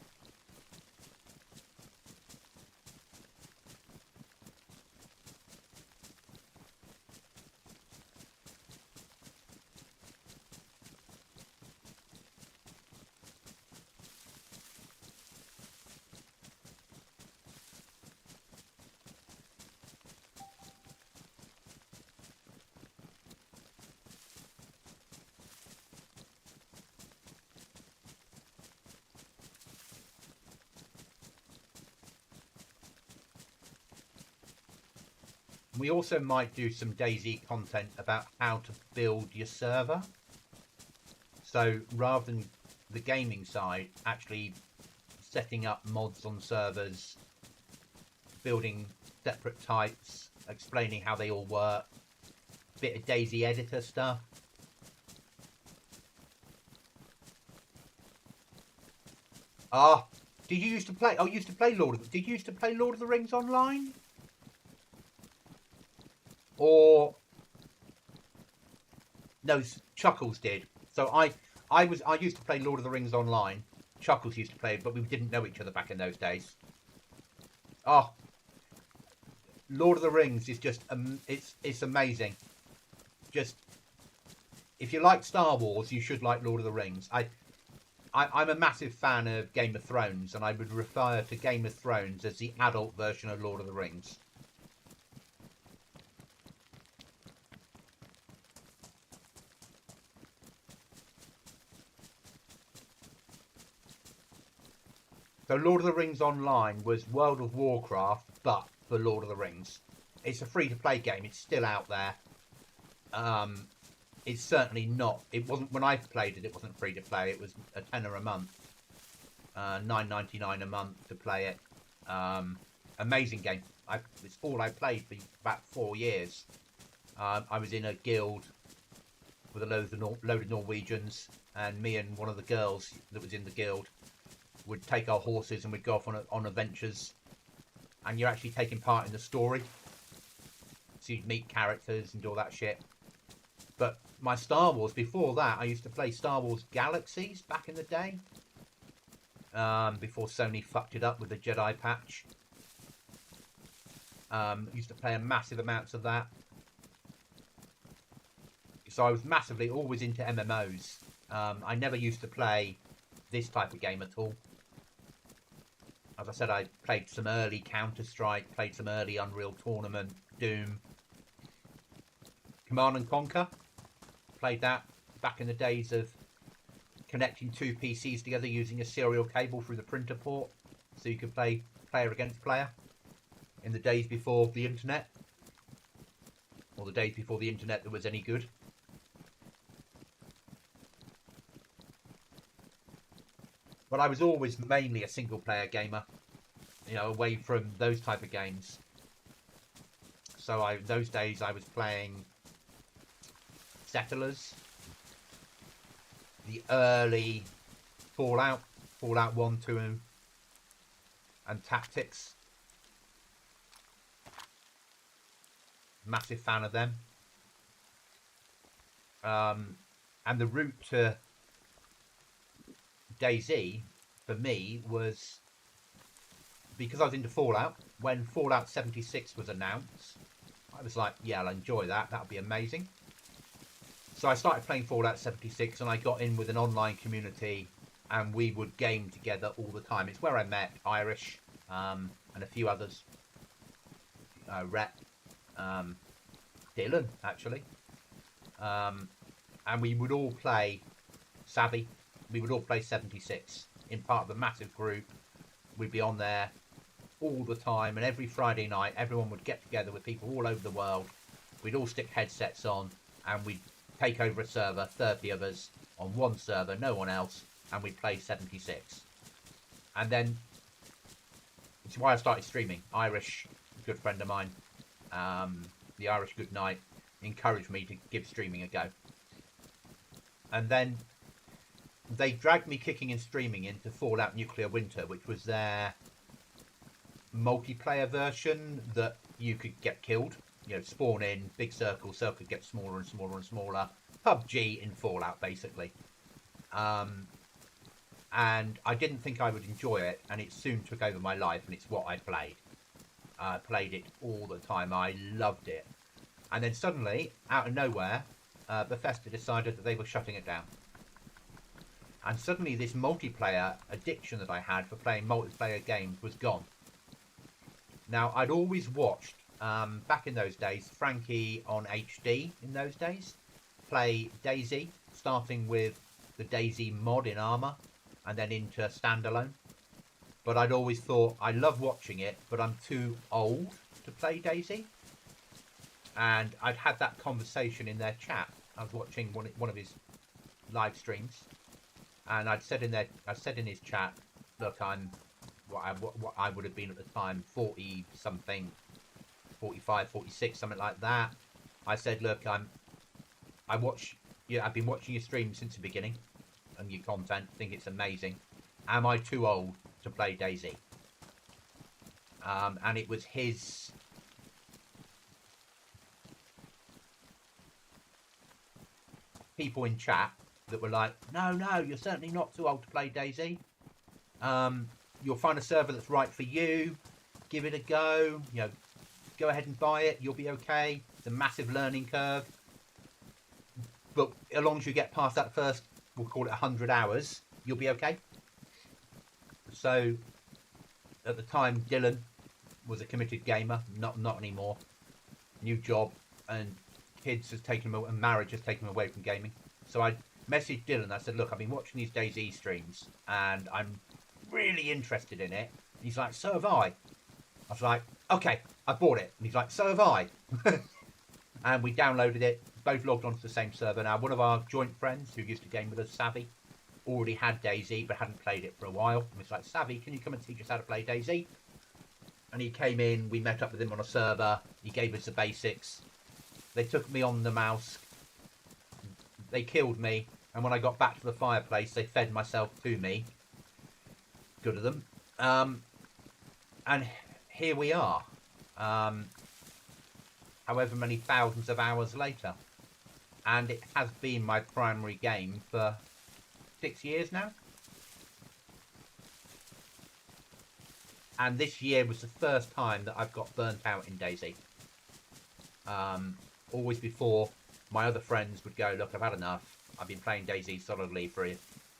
We also might do some Dayz content about how to build your server. So rather than the gaming side, actually setting up mods on servers, building separate types, explaining how they all work, bit of Dayz editor stuff. Did you used to play? Oh, you used to play Did you used to play Lord of the Rings online? Or no, Chuckles did. So I used to play Lord of the Rings online. Chuckles used to play it, but we didn't know each other back in those days. Oh, Lord of the Rings is just it's amazing. Just if you like Star Wars, you should like Lord of the Rings. I'm a massive fan of Game of Thrones, and I would refer to Game of Thrones as the adult version of Lord of the Rings. So Lord of the Rings Online was World of Warcraft, but for Lord of the Rings. It's a free-to-play game. It's still out there. It's certainly not. It wasn't when I played it. It wasn't free-to-play. It was a tenner a month, $9.99 a month to play it. Amazing game. It's all I played for about 4 years. I was in a guild with a load of Norwegians, and me and one of the girls that was in the guild would take our horses and we'd go off on adventures, and you're actually taking part in the story, so you'd meet characters and do all that shit. But my Star Wars, before that, I used to play Star Wars Galaxies back in the day, before Sony fucked it up with the Jedi patch. Used to play a massive amounts of that. So I was massively always into MMOs. I never used to play this type of game at all. As I said, I played some early Counter-Strike, played some early Unreal Tournament, Doom, Command and Conquer. Played that back in the days of connecting two PCs together using a serial cable through the printer port, so you could play player against player in the days before the internet, or the days before the internet that was any good. But I was always mainly a single-player gamer, you know, away from those type of games. So those days I was playing Settlers, the early Fallout 1, 2, and Tactics. Massive fan of them. And the route to Dayz for me was because I was into Fallout. When Fallout 76 was announced, I was like, yeah, I'll enjoy that. That'll be amazing. So I started playing Fallout 76, and I got in with an online community, and we would game together all the time. It's where I met Irish and a few others. Rhett, Dylan, actually. And we would all play Savvy. We would all play 76 in part of a massive group. We'd be on there all the time, and every Friday night everyone would get together with people all over the world. We'd all stick headsets on, and we'd take over a server, 30 of us on one server, no one else, and we'd play 76. And then it's why I started streaming. Irish, good friend of mine, the Irish Good Night, encouraged me to give streaming a go. And then they dragged me kicking and streaming into Fallout Nuclear Winter, which was their multiplayer version that you could get killed. You know, spawn in, big circle, circle get smaller and smaller and smaller. PUBG in Fallout, basically. And I didn't think I would enjoy it, and it soon took over my life, and it's what I played. I played it all the time. I loved it. And then suddenly, out of nowhere, Bethesda decided that they were shutting it down. And suddenly this multiplayer addiction that I had for playing multiplayer games was gone. Now, I'd always watched, back in those days, Frankie on HD in those days, play Dayz, starting with the Dayz mod in Armour, and then into standalone. But I'd always thought, I love watching it, but I'm too old to play Dayz. And I'd had that conversation in their chat. I was watching one of his live streams, and I said in his chat, look, I'm what I would have been at the time, 40 something, 45, 46, something like that. I said, look, I've been watching your stream since the beginning, and your content, think it's amazing. Am I too old to play Dayz? And it was his people in chat that were like, no, you're certainly not too old to play Dayz. You'll find a server that's right for you. Give it a go. You know, go ahead and buy it. You'll be okay. It's a massive learning curve. But as long as you get past that first, we'll call it 100 hours, you'll be okay. So at the time, Dylan was a committed gamer, not anymore. New job, and kids has taken him, and marriage has taken him away from gaming. So I messaged Dylan. I said, look, I've been watching these Dayz streams, and I'm really interested in it. And he's like, so have I. I was like, okay, I bought it. And he's like, so have I. And we downloaded it, both logged onto the same server. Now, one of our joint friends who used to game with us, Savvy, already had Dayz, but hadn't played it for a while. And he's like, Savvy, can you come and teach us how to play Dayz? And he came in, we met up with him on a server, he gave us the basics. They took me on the mouse, they killed me, and when I got back to the fireplace, they fed myself to me. Good of them. And here we are. However many thousands of hours later. And it has been my primary game for 6 years now. And this year was the first time that I've got burnt out in Dayz. Always before, my other friends would go, look, I've had enough. I've been playing Dayz solidly for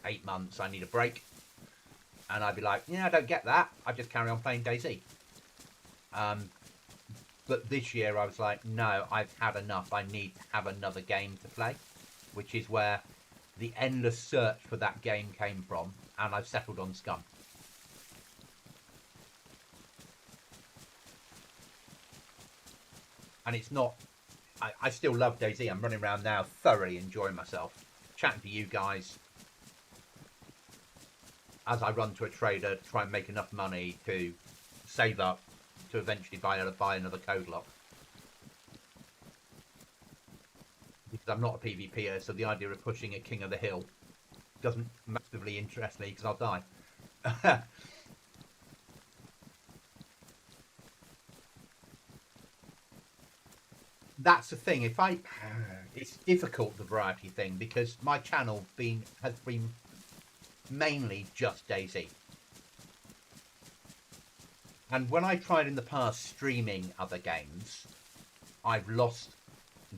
8 months. I need a break. And I'd be like, yeah, I don't get that. I just carry on playing Dayz. But this year I was like, no, I've had enough. I need to have another game to play, which is where the endless search for that game came from. And I've settled on Scum. And it's not, I still love Dayz. I'm running around now, thoroughly enjoying myself, chatting to you guys as I run to a trader to try and make enough money to save up to eventually buy another Codelock. Because I'm not a PvPer, so the idea of pushing a King of the Hill doesn't massively interest me because I'll die. That's the thing. It's difficult, the variety thing, because my channel has been mainly just Dayz. And when I tried in the past streaming other games, I've lost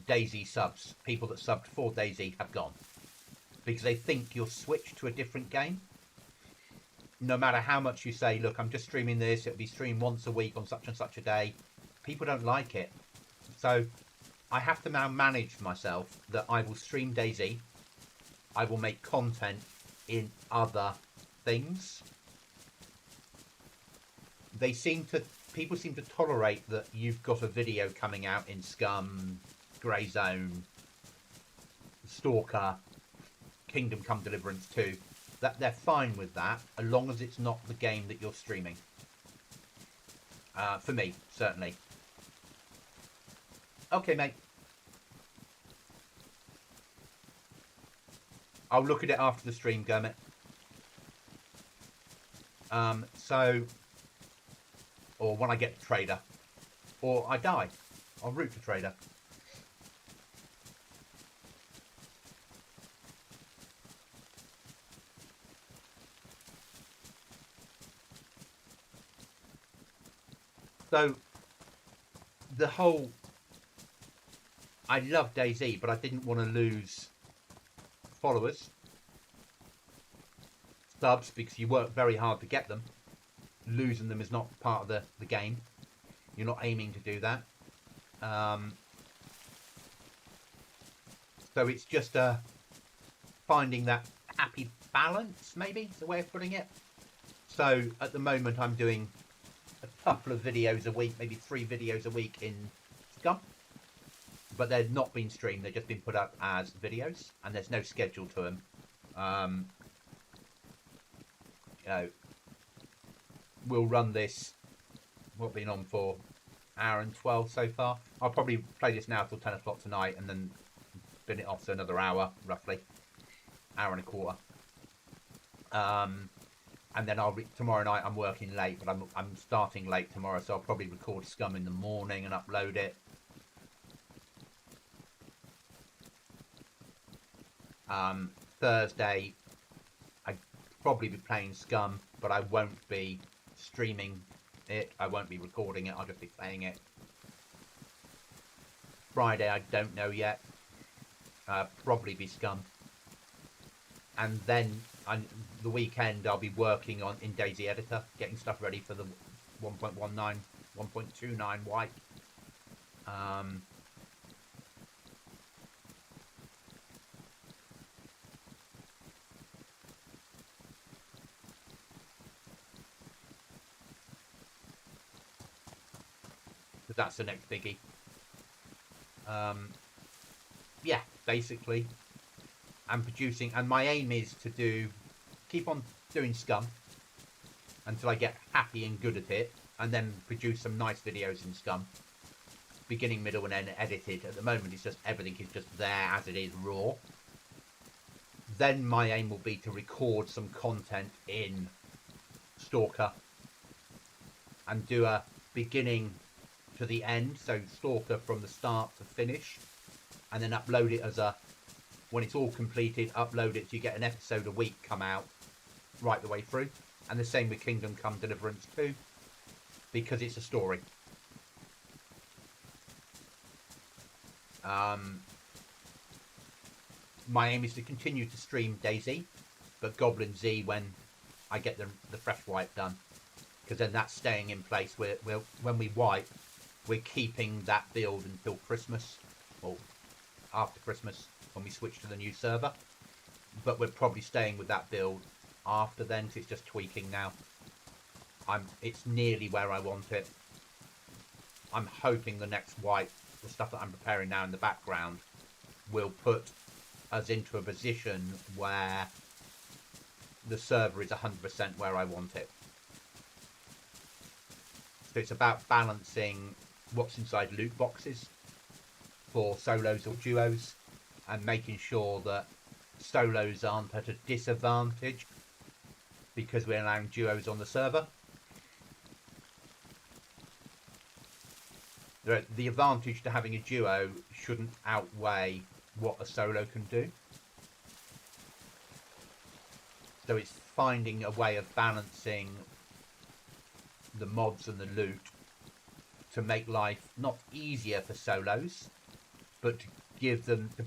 Dayz subs. People that subbed for Dayz have gone because they think you'll switch to a different game. No matter how much you say, look, I'm just streaming this, it'll be streamed once a week on such and such a day. People don't like it. So I have to now manage myself that I will stream Dayz. I will make content in other things. People seem to tolerate that you've got a video coming out in Scum, Grey Zone, Stalker, Kingdom Come Deliverance 2. that they're fine with that, as long as it's not the game that you're streaming. For me, certainly. Okay, mate. I'll look at it after the stream, Gurmit. Or when I get to Trader. Or I die. I'll root for Trader. So, the whole... I love Dayz, but I didn't want to lose followers. Subs, because you work very hard to get them. Losing them is not part of the game. You're not aiming to do that. So it's just finding that happy balance, maybe, is the way of putting it. So at the moment I'm doing a couple of videos a week, maybe 3 videos a week in Scum. But they're not being streamed, they've just been put up as videos, and there's no schedule to them. You know, we'll run this, what been on for, hour and 12 so far. I'll probably play this now till 10 o'clock tonight, and then spin it off to another hour, roughly. Hour and a quarter. And then tomorrow night I'm working late, but I'm starting late tomorrow, so I'll probably record Scum in the morning and upload it. Thursday I'd probably be playing Scum, but I won't be streaming it, I won't be recording it, I'll just be playing it. Friday I don't know yet, probably be Scum. And then the weekend I'll be working in Dayz Editor, getting stuff ready for the 1.19, 1.29 wipe. That's the next biggie. Yeah, basically, I'm producing, and my aim is to keep on doing Scum until I get happy and good at it, and then produce some nice videos in Scum, beginning, middle, and end edited. At the moment, it's just everything is just there as it is, raw. Then my aim will be to record some content in Stalker and do a beginning to the end, so Stalker from the start to finish, and then upload it as when it's all completed, upload it so you get an episode a week come out right the way through. And the same with Kingdom Come Deliverance 2, because it's a story. My aim is to continue to stream Dayz, but GoblinZ when I get the fresh wipe done, because then that's staying in place. When we wipe, we're keeping that build until Christmas, or after Christmas when we switch to the new server. But we're probably staying with that build after then, because it's just tweaking now. It's nearly where I want it. I'm hoping the next wipe, the stuff that I'm preparing now in the background, will put us into a position where the server is 100% where I want it. So it's about balancing what's inside loot boxes for solos or duos, and making sure that solos aren't at a disadvantage because we're allowing duos on the server. The advantage to having a duo shouldn't outweigh what a solo can do. So it's finding a way of balancing the mods and the loot to make life not easier for solos, but to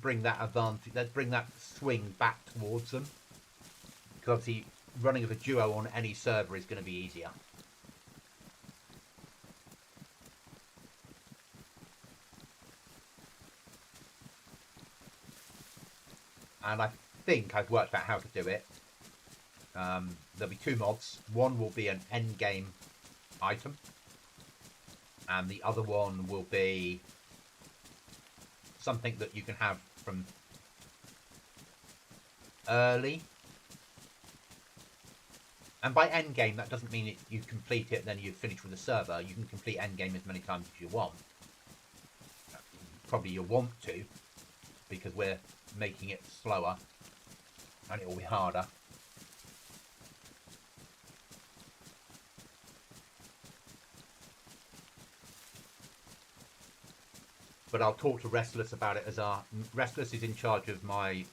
bring that advantage, bring that swing back towards them. Because obviously running as a duo on any server is going to be easier. And I think I've worked out how to do it. There'll be 2 mods. One will be an end game item, and the other one will be something that you can have from early, And by end game, that doesn't mean you complete it and then you finish with the server. You can complete end game as many times as you want. Probably you'll want to, because we're making it slower and it will be harder. But I'll talk to Restless about it, as our Restless is in charge of my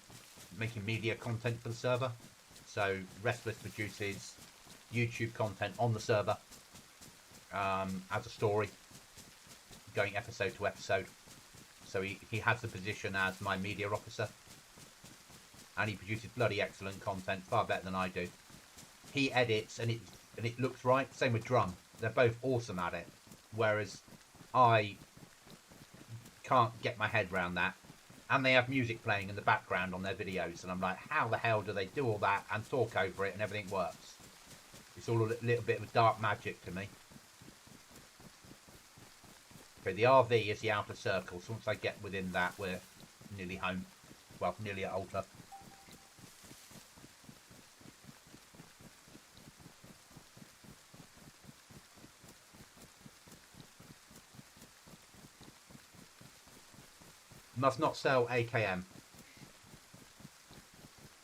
making media content for the server. So Restless produces YouTube content on the server as a story, going episode to episode. So he has the position as my media officer, and he produces bloody excellent content, far better than I do. He edits and it looks right. Same with Drum; they're both awesome at it, whereas I can't get my head around that. And they have music playing in the background on their videos, and I'm like, how the hell do they do all that and talk over it and everything works? It's all a little bit of dark magic to me. Okay, the RV is the outer circle, so once I get within that, we're nearly home. Well, nearly at altar. Must not sell AKM.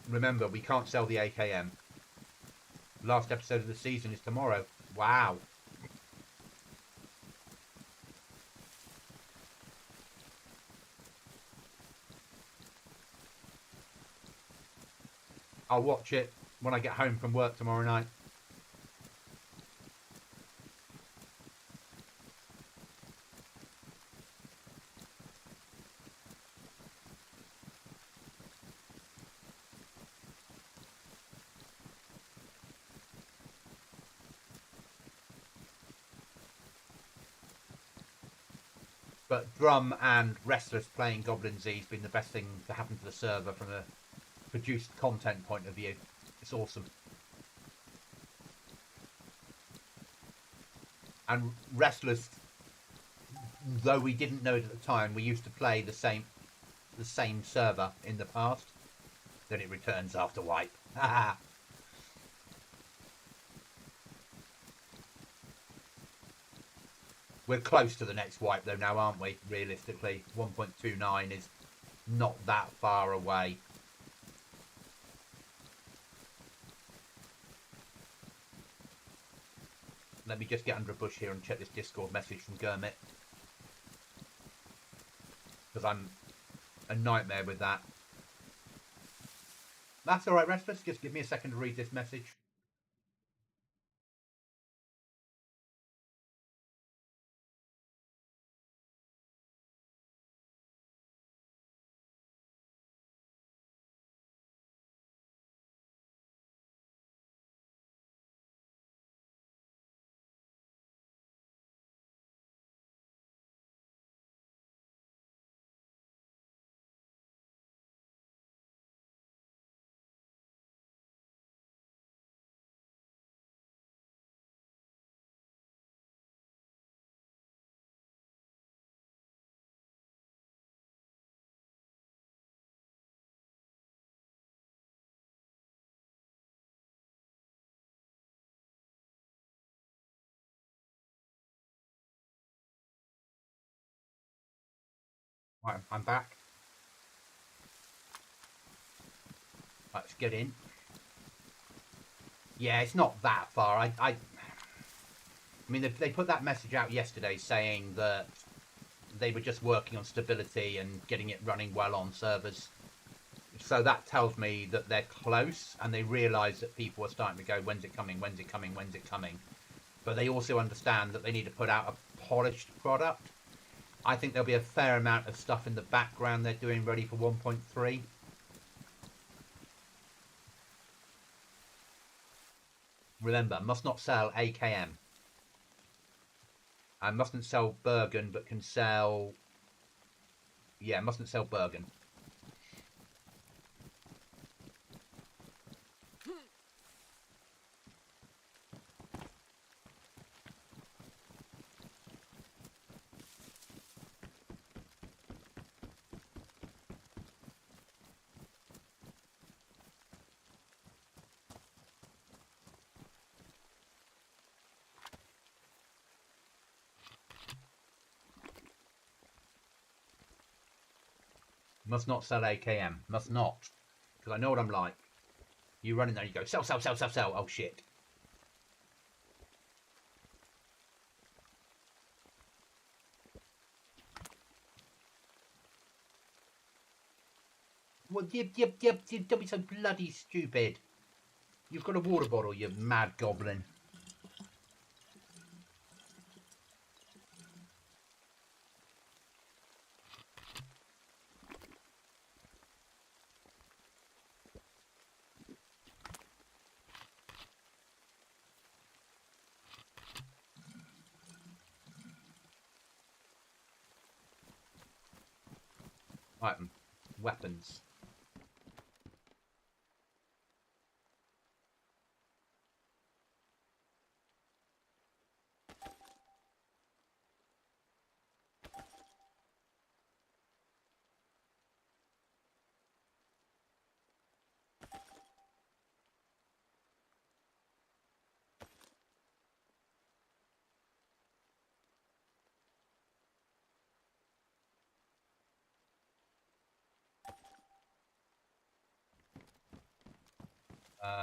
Remember, we can't sell the AKM. Last episode of the season is tomorrow. Wow. I'll watch it when I get home from work tomorrow night. But Drum and Restless playing GoblinZ has been the best thing to happen to the server from a produced content point of view. It's awesome. And Restless, though we didn't know it at the time, we used to play the same server in the past. Then it returns after wipe. We're close to the next wipe though now, aren't we? Realistically, 1.29 is not that far away. Let me just get under a bush here and check this Discord message from Gurmit, because I'm a nightmare with that. That's alright, Restless. Just give me a second to read this message. Right, I'm back. Let's get in. Yeah, it's not that far. I mean, they put that message out yesterday saying that they were just working on stability and getting it running well on servers. So that tells me that they're close, and they realise that people are starting to go, when's it coming, when's it coming, when's it coming? But they also understand that they need to put out a polished product. I think there'll be a fair amount of stuff in the background they're doing ready for 1.3. Remember, must not sell AKM. And mustn't sell Bergen, but can sell... Yeah, mustn't sell Bergen. Must not sell AKM. Must not. Because I know what I'm like. You run in there, you go, sell, sell, sell, sell, sell. Oh, shit. Well, yep, don't be so bloody stupid. You've got a water bottle, you mad goblin. Item. Weapons.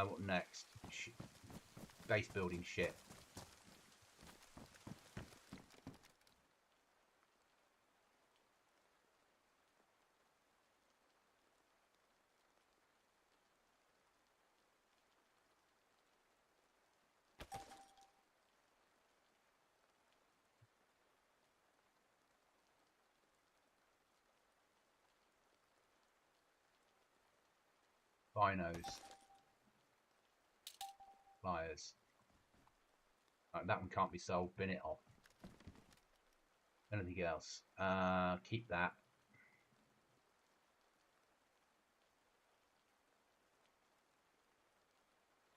What next? Base building shit. Binos. Flyers. Right, that one can't be sold. Bin it off. Anything else? Keep that.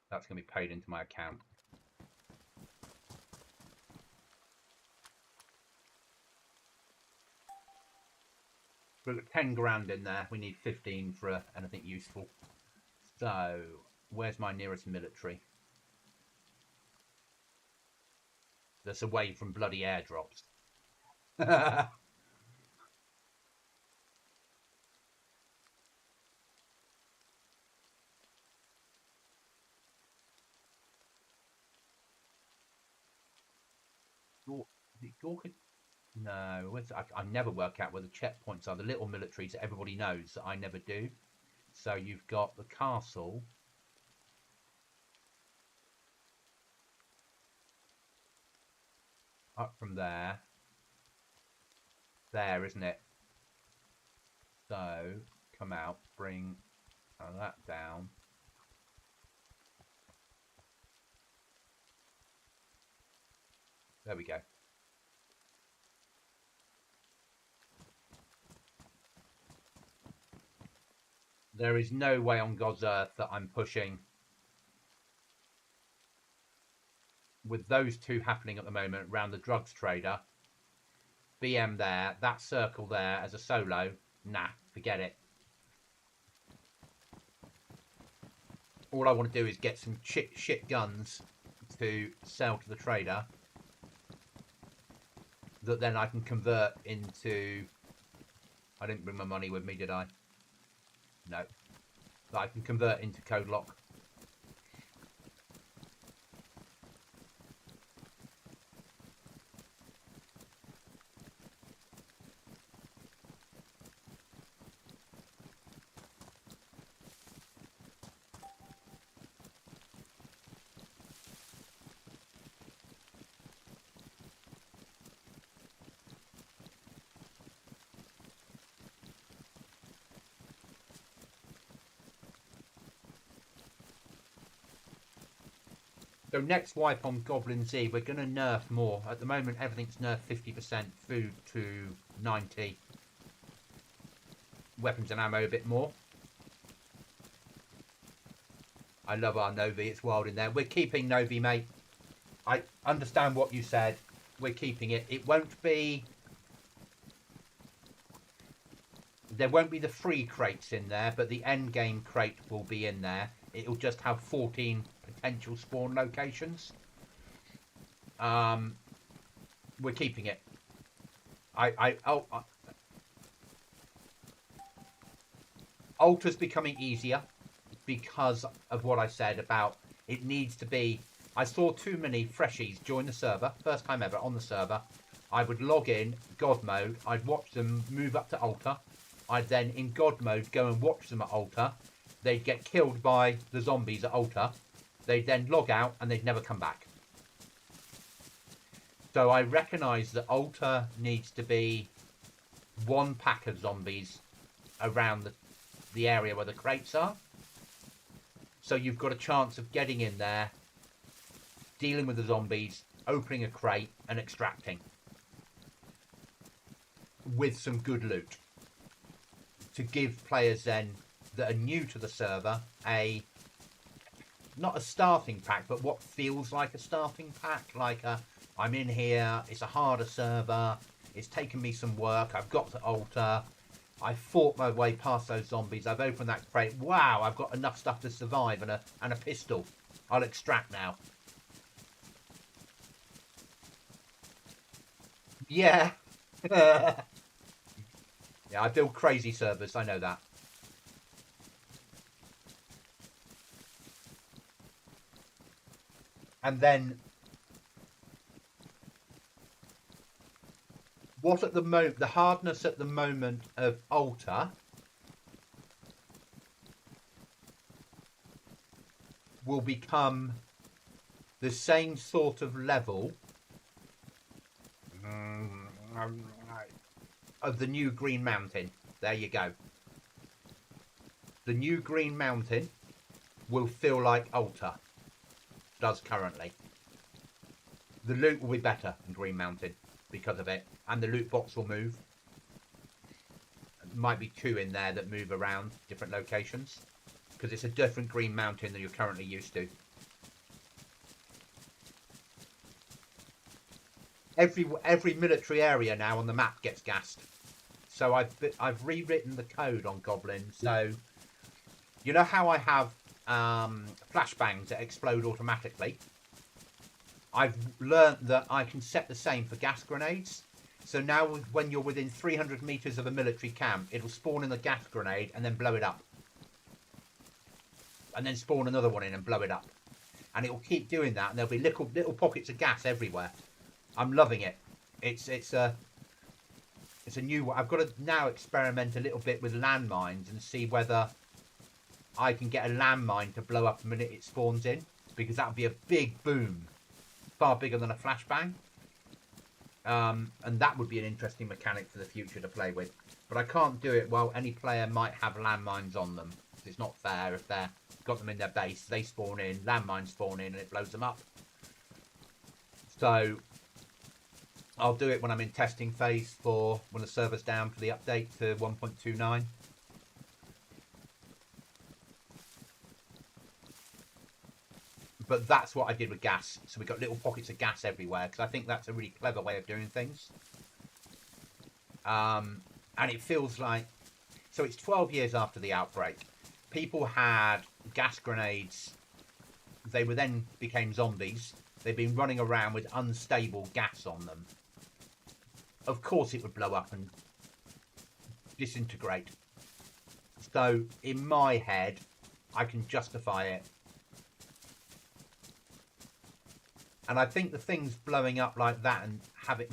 That's going to be paid into my account. We've got 10 grand in there. We need 15 for anything useful. So, where's my nearest military? That's away from bloody airdrops. Gorka? No, I never work out where the checkpoints are. The little militaries that everybody knows that I never do. So you've got the castle. Up from there. There, isn't it? So, come out, bring that down. There we go. There is no way on God's earth that I'm pushing. With those two happening at the moment around the drugs trader, BM there, that circle there as a solo, nah, forget it. All I want to do is get some shit guns to sell to the trader that then I can convert into... I didn't bring my money with me, did I? No. That I can convert into Codelock. So next wipe on GoblinZ, we're going to nerf more. At the moment, everything's nerfed 50%, food to 90, weapons and ammo a bit more. I love our Novi, it's wild in there. We're keeping Novi, mate. I understand what you said. We're keeping it. It won't be... There won't be the free crates in there, but the end game crate will be in there. It'll just have 14 potential spawn locations. We're keeping it. Ultra's becoming easier because of what I said about it needs to be. I saw too many freshies join the server, first time ever on the server. I would log in, God mode, I'd watch them move up to Ultra. I'd then, in God mode, go and watch them at Ultra. They'd get killed by the zombies at Ultra. They'd then log out and they'd never come back. So I recognise that Ultra needs to be one pack of zombies around the area where the crates are. So you've got a chance of getting in there, dealing with the zombies, opening a crate and extracting. With some good loot. To give players then that are new to the server not a starting pack, but what feels like a starting pack. Like I'm in here, it's a harder server, it's taken me some work, I've got to alter, I fought my way past those zombies, I've opened that crate, wow, I've got enough stuff to survive and a pistol. I'll extract now. Yeah. Yeah, I build crazy servers, I know that. And then what at the moment, the hardness at the moment of Altar will become the same sort of level of the new Green Mountain. There you go. The new Green Mountain will feel like Altar does currently. The loot will be better in Green Mountain because of it, and the loot box will move. There might be two in there that move around different locations because it's a different Green Mountain than you're currently used to. Every military area now on the map gets gassed. So I've rewritten the code on GoblinZ. So you know how I have flashbangs that explode automatically? I've learnt that I can set the same for gas grenades. So now when you're within 300 meters of a military camp, it'll spawn in a gas grenade and then blow it up. And then spawn another one in and blow it up. And it will keep doing that, and there'll be little pockets of gas everywhere. I'm loving it. It's a new one. I've got to now experiment a little bit with landmines and see whether I can get a landmine to blow up the minute it spawns in, because that would be a big boom, far bigger than a flashbang. And that would be an interesting mechanic for the future to play with. But I can't do it while any player might have landmines on them. It's not fair if they've got them in their base, they spawn in, landmines spawn in, and it blows them up. So I'll do it when I'm in testing phase for when the server's down for the update to 1.29. But that's what I did with gas. So we got little pockets of gas everywhere, because I think that's a really clever way of doing things. And it feels like... So it's 12 years after the outbreak. People had gas grenades. They were then became zombies. They've been running around with unstable gas on them. Of course it would blow up and disintegrate. So in my head, I can justify it. And I think the things blowing up like that and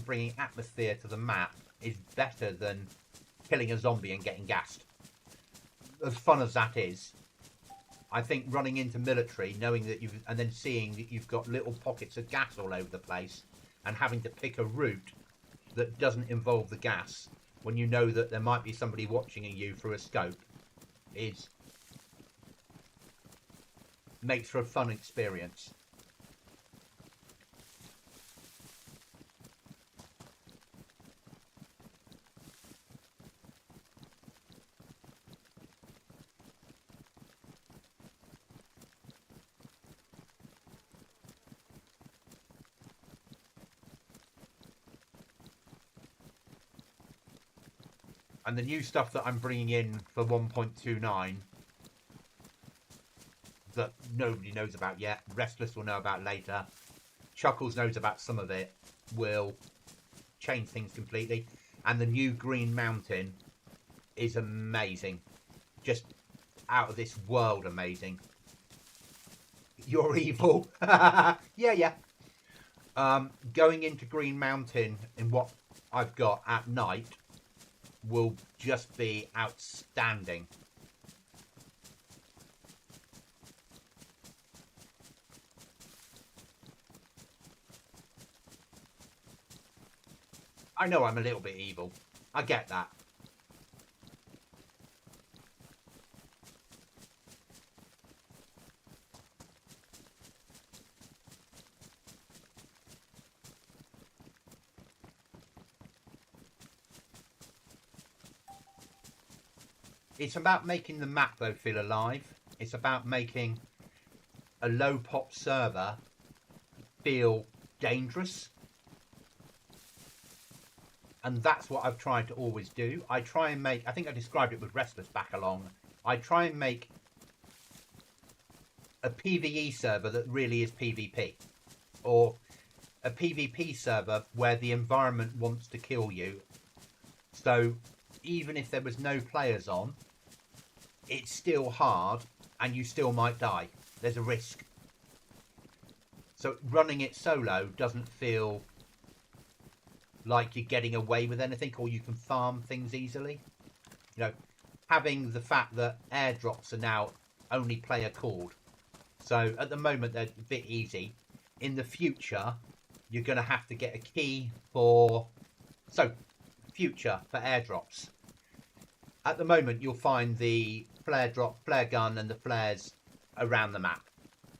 bringing atmosphere to the map is better than killing a zombie and getting gassed. As fun as that is, I think running into military, knowing that and then seeing that you've got little pockets of gas all over the place, and having to pick a route that doesn't involve the gas, when you know that there might be somebody watching you through a scope, makes for a fun experience. And the new stuff that I'm bringing in for 1.29 that nobody knows about yet, Restless will know about later, Chuckles knows about some of it, will change things completely. And the new Green Mountain is amazing. Just out of this world amazing. You're evil. Yeah. Going into Green Mountain in what I've got at night will just be outstanding. I know I'm a little bit evil. I get that. It's about making the map, though, feel alive. It's about making a low pop server feel dangerous. And that's what I've tried to always do. I try and make, I think I described it with Restless back along. I try and make a PvE server that really is PvP. Or a PvP server where the environment wants to kill you. So even if there was no players on, it's still hard and you still might die. There's a risk. So running it solo doesn't feel like you're getting away with anything, or you can farm things easily. You know, having the fact that airdrops are now only player called. So at the moment they're a bit easy. In the future, you're going to have to get a key for... So, future for airdrops. At the moment, you'll find the flare gun and the flares around the map.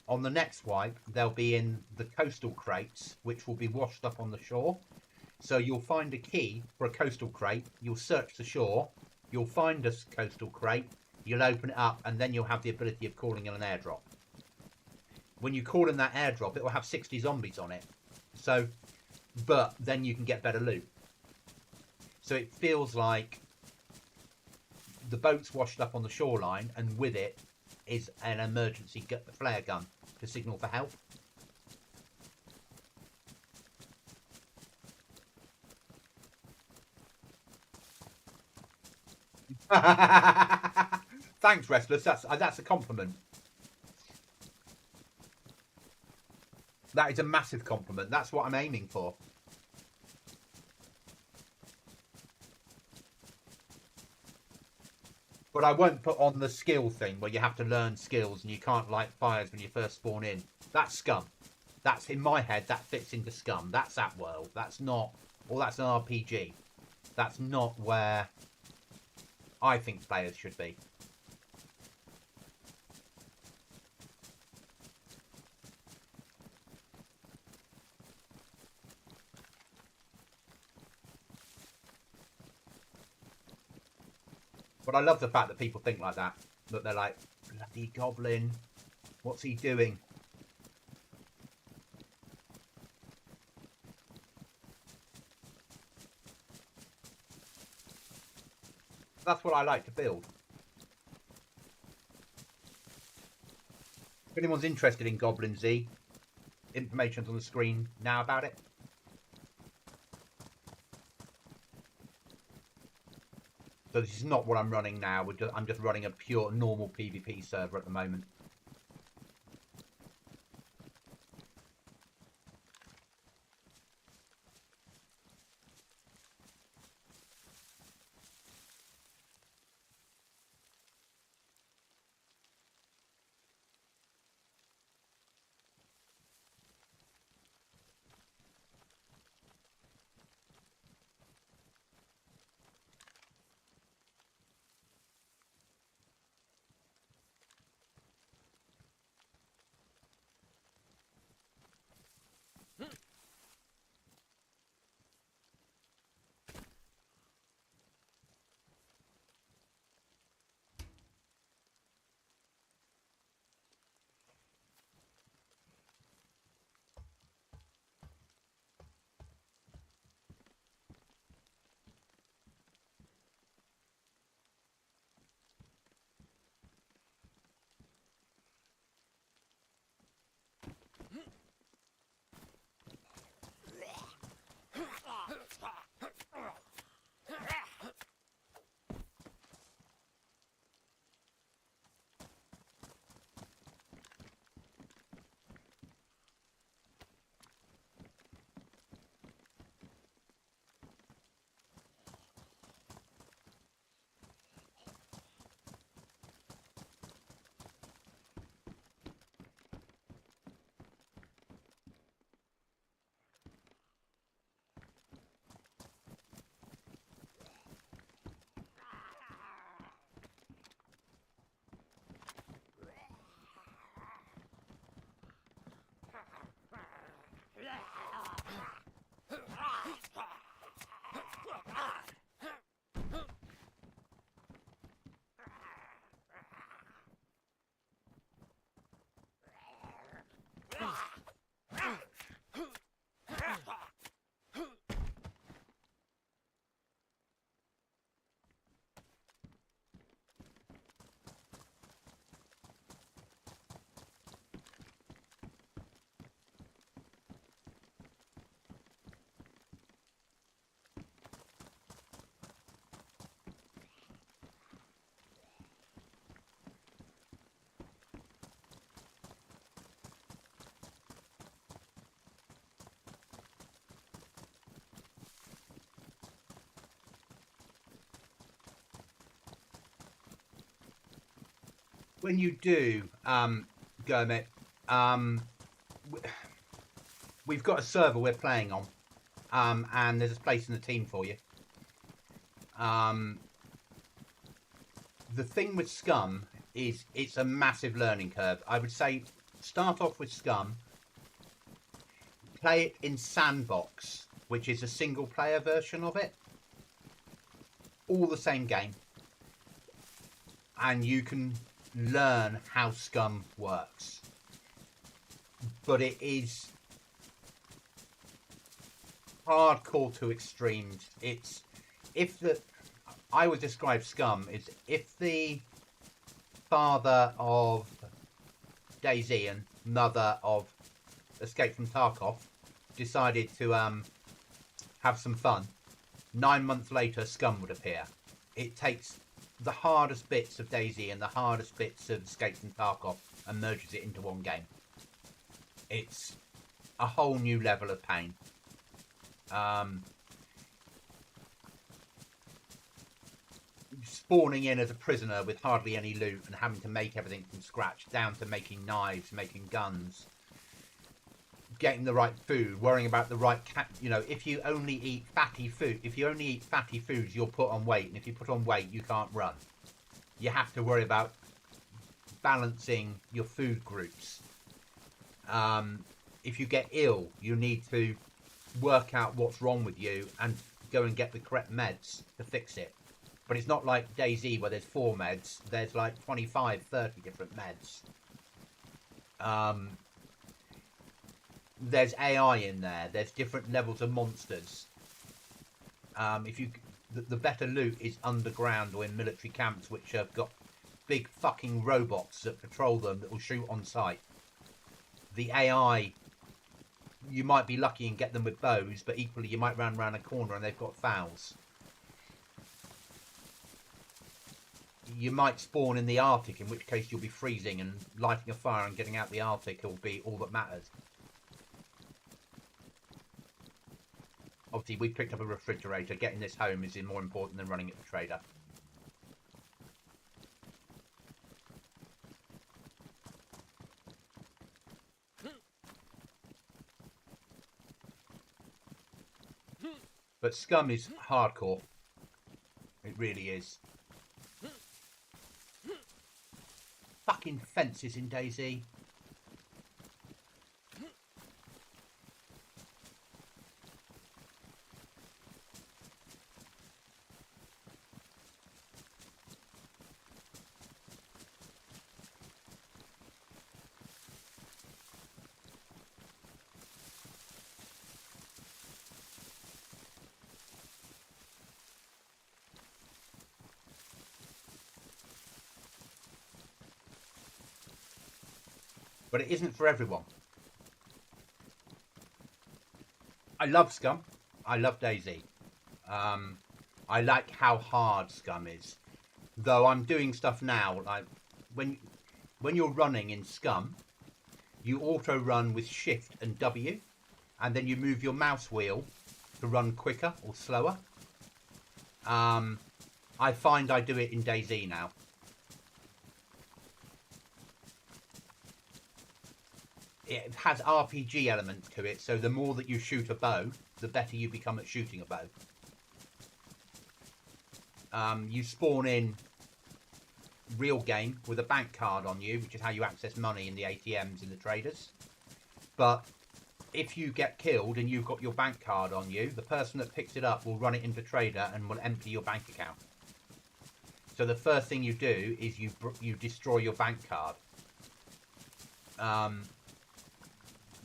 On the next wipe, they'll be in the coastal crates, which will be washed up on the shore. So you'll find a key for a coastal crate, you'll search the shore, you'll find a coastal crate, you'll open it up, and then you'll have the ability of calling in an airdrop. When you call in that airdrop, it will have 60 zombies on it. So, but then you can get better loot. So it feels like the boat's washed up on the shoreline, and with it is an emergency flare gun to signal for help. Thanks, Restless. That's a compliment. That is a massive compliment. That's what I'm aiming for. But I won't put on the skill thing where you have to learn skills and you can't light fires when you first spawn in. That's scum. That's, in my head, that fits into scum. That's that world. That's not... Well, that's an RPG. That's not where I think players should be. But I love the fact that people think like that. That they're like, bloody goblin, what's he doing? That's what I like to build. If anyone's interested in GoblinZ, information's on the screen now about it. So this is not what I'm running now. I'm just running a pure normal PvP server at the moment. when you do, Gurmit, we've got a server we're playing on, and there's a place in the team for you. The thing with Scum is it's a massive learning curve. I would say start off with Scum, play it in Sandbox, which is a single player version of it. All the same game. And you can learn how Scum works. But it is hardcore to extremes. It's I would describe Scum is if the father of Dayz and mother of Escape from Tarkov decided to have some fun, 9 months later Scum would appear. It takes the hardest bits of Dayz and the hardest bits of Escape from Tarkov and merges it into one game. It's a whole new level of pain. Spawning in as a prisoner with hardly any loot and having to make everything from scratch, down to making knives, making guns, getting the right food, worrying about the right if you only eat fatty foods, you'll put on weight, and if you put on weight, you can't run. You have to worry about balancing your food groups. If you get ill, you need to work out what's wrong with you and go and get the correct meds to fix it. But it's not like Dayz where there's 4 meds. There's like 25, 30 different meds. There's AI in there. There's different levels of monsters. The better loot is underground or in military camps, which have got big fucking robots that patrol them that will shoot on sight. The AI, you might be lucky and get them with bows, but equally you might run around a corner and they've got fowls. You might spawn in the Arctic, in which case you'll be freezing, and lighting a fire and getting out the Arctic will be all that matters. Obviously, we picked up a refrigerator. Getting this home is more important than running it to trader. But Scum is hardcore. It really is. Fucking fences in Dayz. But it isn't for everyone. I love Scum. I love Dayz. I like how hard Scum is. Though I'm doing stuff now, like when you're running in Scum, you auto run with Shift and W, and then you move your mouse wheel to run quicker or slower. I find I do it in Dayz now. It has RPG elements to it, so the more that you shoot a bow, the better you become at shooting a bow. You spawn in real game with a bank card on you, which is how you access money in the ATMs in the traders. But if you get killed and you've got your bank card on you, the person that picks it up will run it into trader and will empty your bank account. So the first thing you do is you destroy your bank card.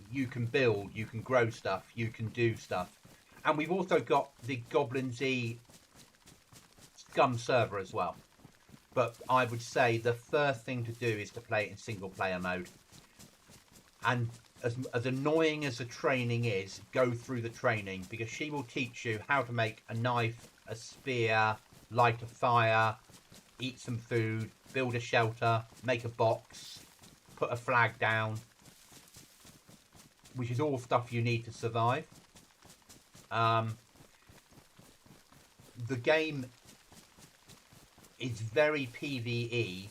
You can build, you can grow stuff, you can do stuff. And we've also got the GoblinZ Scum server as well. But I would say the first thing to do is to play it in single player mode. And as annoying as the training is, go through the training, because she will teach you how to make a knife, a spear, light a fire, eat some food, build a shelter, make a box, put a flag down, which is all stuff you need to survive. The game is very PvE,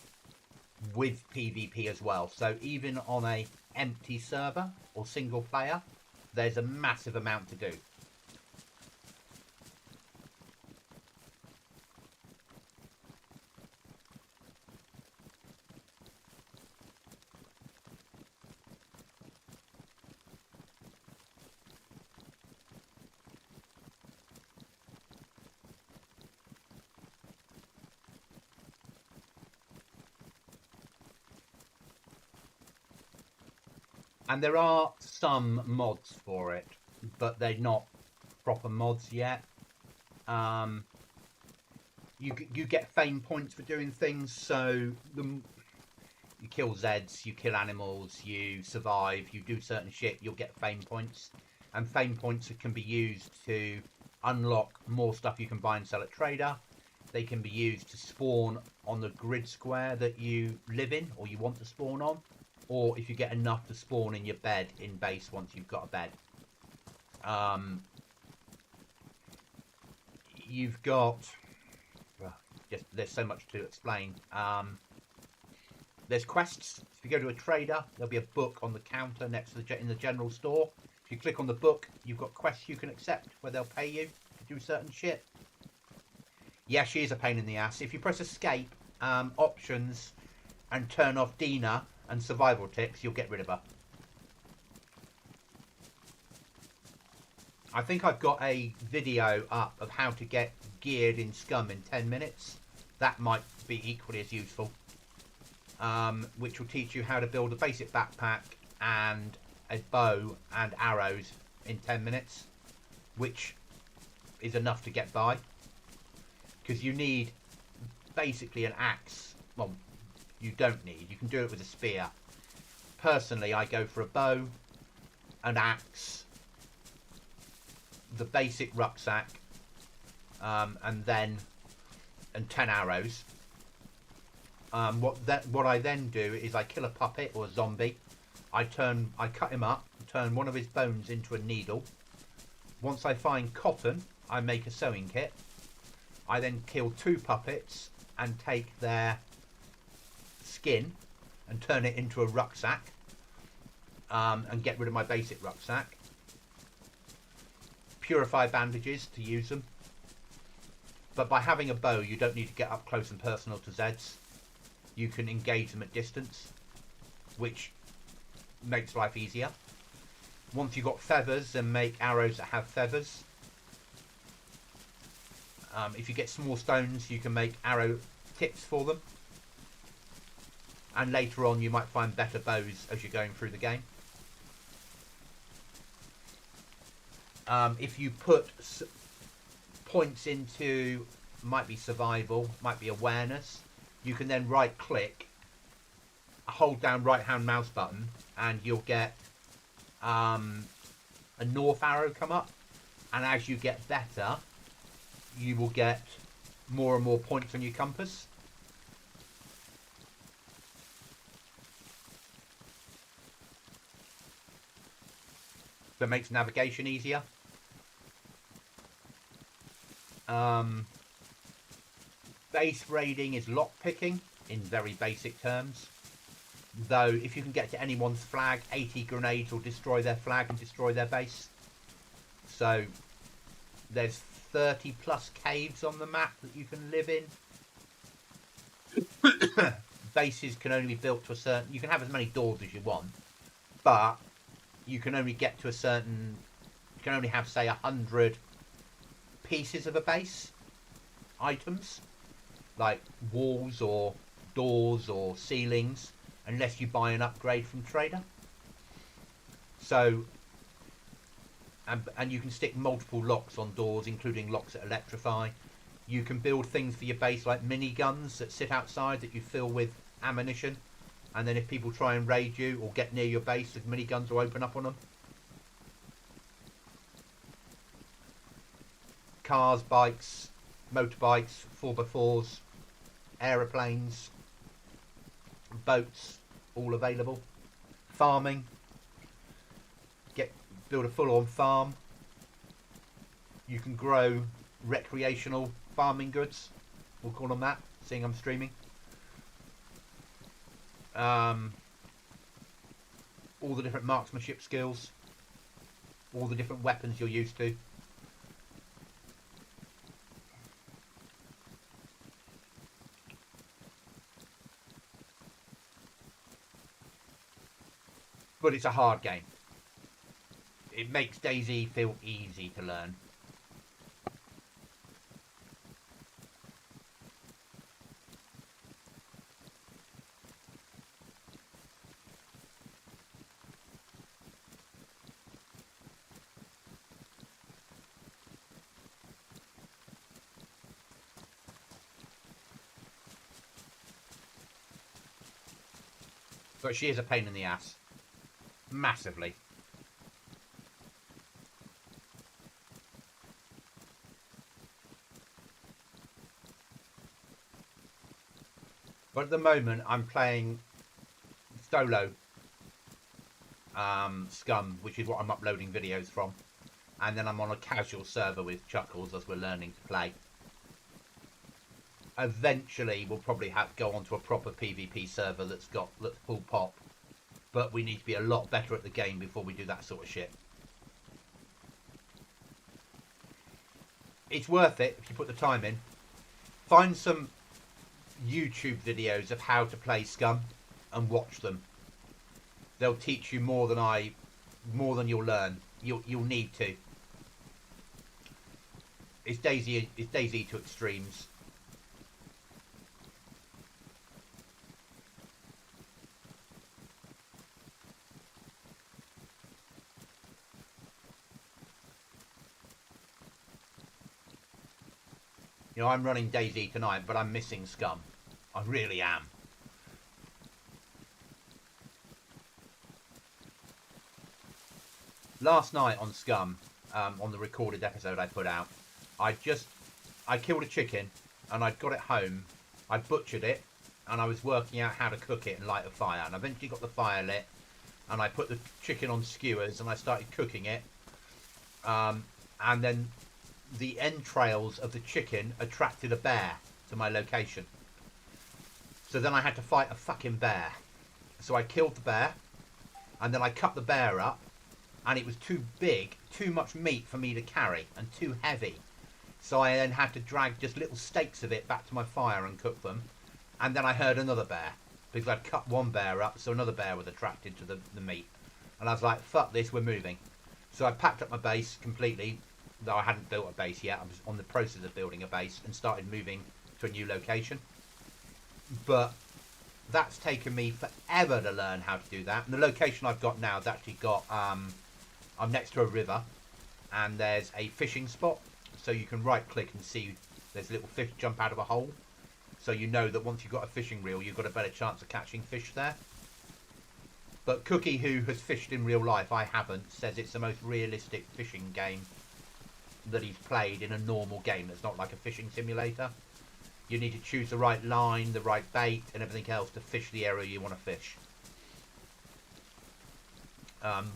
with PvP as well. So even on a empty server or single player, there's a massive amount to do. And there are some mods for it, but they're not proper mods yet. You get fame points for doing things. So you kill Zeds, you kill animals, you survive, you do certain shit, you'll get fame points. And fame points can be used to unlock more stuff you can buy and sell at Trader. They can be used to spawn on the grid square that you live in or you want to spawn on. Or if you get enough to spawn in your bed in base once you've got a bed. You've got... there's so much to explain. There's quests. If you go to a trader, there'll be a book on the counter next to in the general store. If you click on the book, you've got quests you can accept where they'll pay you to do certain shit. Yeah, she is a pain in the ass. If you press escape, options, and turn off Dina and survival tips, you'll get rid of her. I think I've got a video up of how to get geared in Scum in 10 minutes. That might be equally as useful. Which will teach you how to build a basic backpack and a bow and arrows in 10 minutes. Which is enough to get by. Because you need basically an axe. Well, you don't need. You can do it with a spear. Personally, I go for a bow, an axe, the basic rucksack, and 10 arrows. What I then do is I kill a puppet or a zombie. I cut him up, turn one of his bones into a needle. Once I find cotton, I make a sewing kit. I then kill 2 puppets and take their skin and turn it into a rucksack, and get rid of my basic rucksack. Purify bandages to use them. But by having a bow, you don't need to get up close and personal to Zeds. You can engage them at distance, which makes life easier. Once you've got feathers, then make arrows that have feathers. If you get small stones, you can make arrow tips for them. And later on, you might find better bows as you're going through the game. If you put points into, might be survival, might be awareness, you can then right click, hold down right hand mouse button, and you'll get a north arrow come up. And as you get better, you will get more and more points on your compass. That makes navigation easier. Base raiding is lockpicking in very basic terms. Though if you can get to anyone's flag, 80 grenades will destroy their flag and destroy their base. So there's 30 plus caves on the map that you can live in. Bases can only be built to a certain... You can have as many doors as you want, but you can only get to a certain... You can only have, say, 100 pieces of a base. Items. Like walls or doors or ceilings. Unless you buy an upgrade from Trader. So... And you can stick multiple locks on doors, including locks that electrify. You can build things for your base like miniguns that sit outside that you fill with ammunition. And then if people try and raid you or get near your base, the miniguns will open up on them. Cars, bikes, motorbikes, 4x4s, aeroplanes, boats, all available. Farming. Build a full-on farm. You can grow recreational farming goods. We'll call them that, seeing I'm streaming. all the different marksmanship skills, all the different weapons you're used to. But it's a hard game. It makes Dayz feel easy to learn. But she is a pain in the ass. Massively. But at the moment, I'm playing solo Scum, which is what I'm uploading videos from. And then I'm on a casual server with Chuckles as we're learning to play. Eventually, we'll probably go onto a proper PvP server that's full pop. But we need to be a lot better at the game before we do that sort of shit. It's worth it if you put the time in. Find some YouTube videos of how to play Scum and watch them. They'll teach you more than you'll learn. You'll need to. It's Dayz to extremes. You know, I'm running Dayz tonight, but I'm missing Scum. I really am. Last night on Scum, on the recorded episode I put out, I killed a chicken and I'd got it home. I butchered it and I was working out how to cook it and light a fire. And I eventually got the fire lit and I put the chicken on skewers and I started cooking it. And then the entrails of the chicken attracted a bear to my location. So then I had to fight a fucking bear. So I killed the bear and then I cut the bear up and it was too big, too much meat for me to carry and too heavy. So I then had to drag just little steaks of it back to my fire and cook them. And then I heard another bear because I'd cut one bear up, so another bear was attracted to the meat. And I was like, fuck this, we're moving. So I packed up my base completely, though I hadn't built a base yet. I was on the process of building a base and started moving to a new location. But that's taken me forever to learn how to do that. And the location I've got now has actually got, I'm next to a river and there's a fishing spot. So you can right click and see there's a little fish jump out of a hole. So you know that once you've got a fishing reel, you've got a better chance of catching fish there. But Cookie, who has fished in real life, I haven't, says it's the most realistic fishing game that he's played in a normal game that's not like a fishing simulator. You need to choose the right line, the right bait, and everything else to fish the area you want to fish.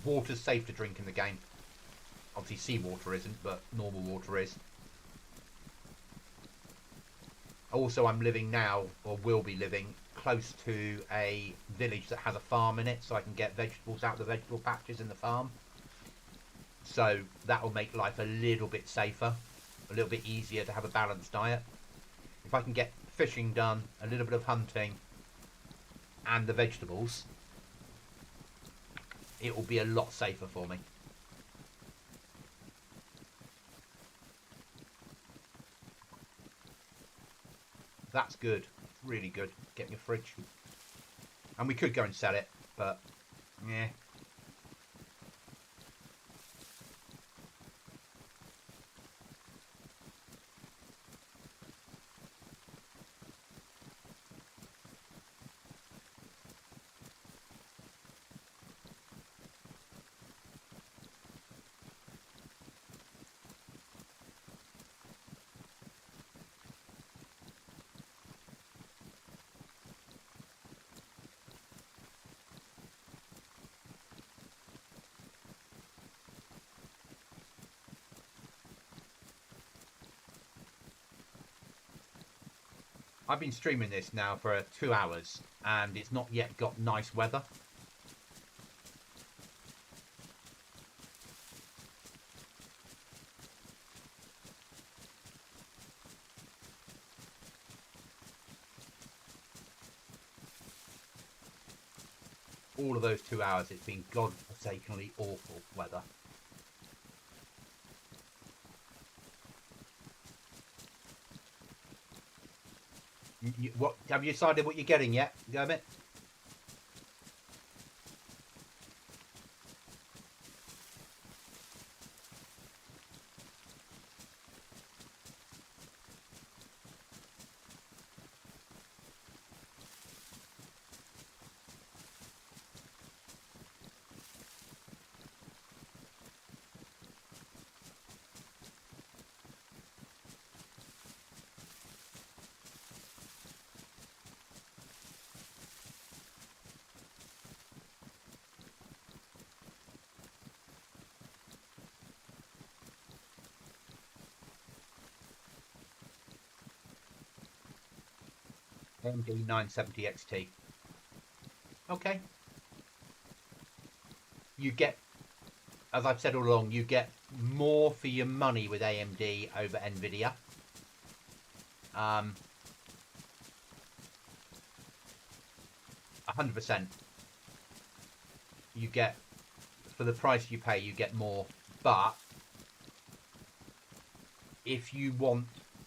Water's safe to drink in the game. Obviously seawater isn't, but normal water is. Also, I'm living now, or will be living, close to a village that has a farm in it, so I can get vegetables out of the vegetable patches in the farm. So that will make life a little bit safer, a little bit easier to have a balanced diet. If I can get fishing done, a little bit of hunting, and the vegetables, it will be a lot safer for me. That's good. It's really good. Get me a fridge. And we could go and sell it, but yeah. I've been streaming this now for 2 hours and it's not yet got nice weather. All of those 2 hours it's been godforsakenly awful weather. What have you decided what you're getting yet, Gomit? AMD 970 XT. Okay. You get, as I've said all along, you get more for your money with AMD over Nvidia. 100%. You get, for the price you pay, you get more. But if you want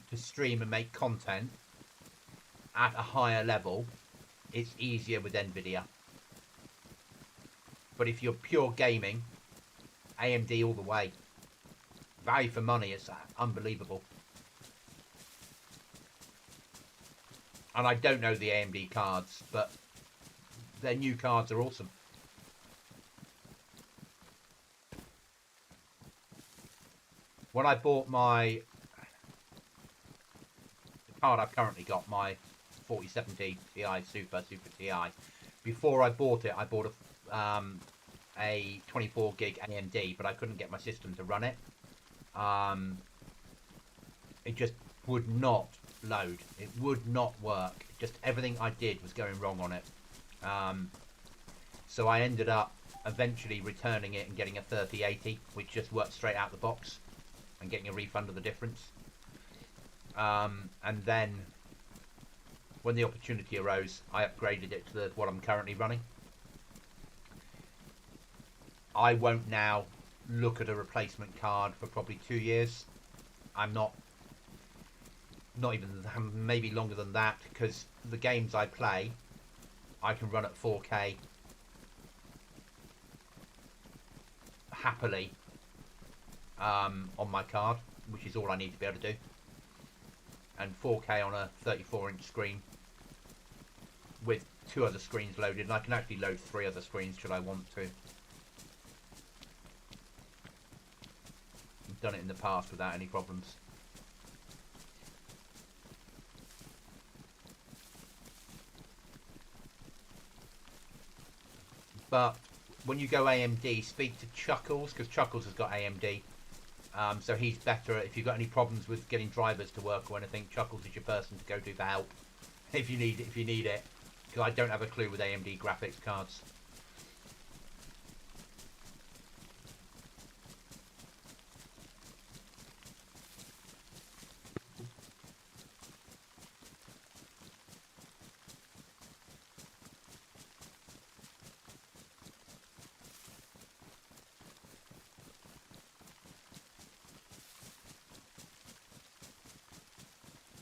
to stream and make content at a higher level, it's easier with Nvidia. But if you're pure gaming, AMD all the way. Value for money is unbelievable. And I don't know the AMD cards, but their new cards are awesome. When I bought the card I've currently got, my 4070 Ti Super Ti. Before I bought it, I bought a 24 gig AMD, but I couldn't get my system to run it. It just would not load. It would not work. Just everything I did was going wrong on it. So I ended up eventually returning it and getting a 3080, which just worked straight out the box, and getting a refund of the difference. And then when the opportunity arose, I upgraded it to what I'm currently running. I won't now look at a replacement card for probably 2 years. I'm not even, maybe longer than that, because the games I play, I can run at 4K happily on my card, which is all I need to be able to do. And 4K on a 34-inch screen with 2 other screens loaded, and I can actually load 3 other screens should I want to. I've done it in the past without any problems. But when you go AMD, speak to Chuckles, because Chuckles has got AMD. So he's better. If you've got any problems with getting drivers to work or anything, Chuckles is your person to go to for help if you need it. Because I don't have a clue with AMD graphics cards.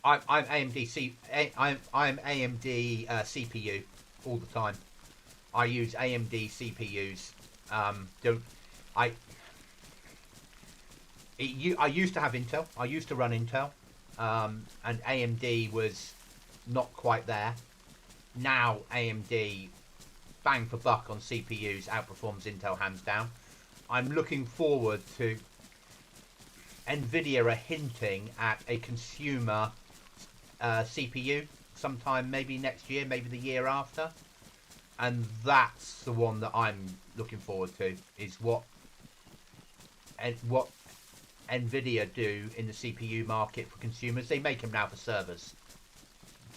I'm AMD CPU all the time. I use AMD CPUs. I used to have Intel. I used to run Intel, and AMD was not quite there. Now AMD, bang for buck on CPUs, outperforms Intel hands down. I'm looking forward to Nvidia are hinting at a consumer CPU sometime, maybe next year, maybe the year after, and that's the one that I'm looking forward to, is what Nvidia do in the CPU market for consumers. They make them now for servers,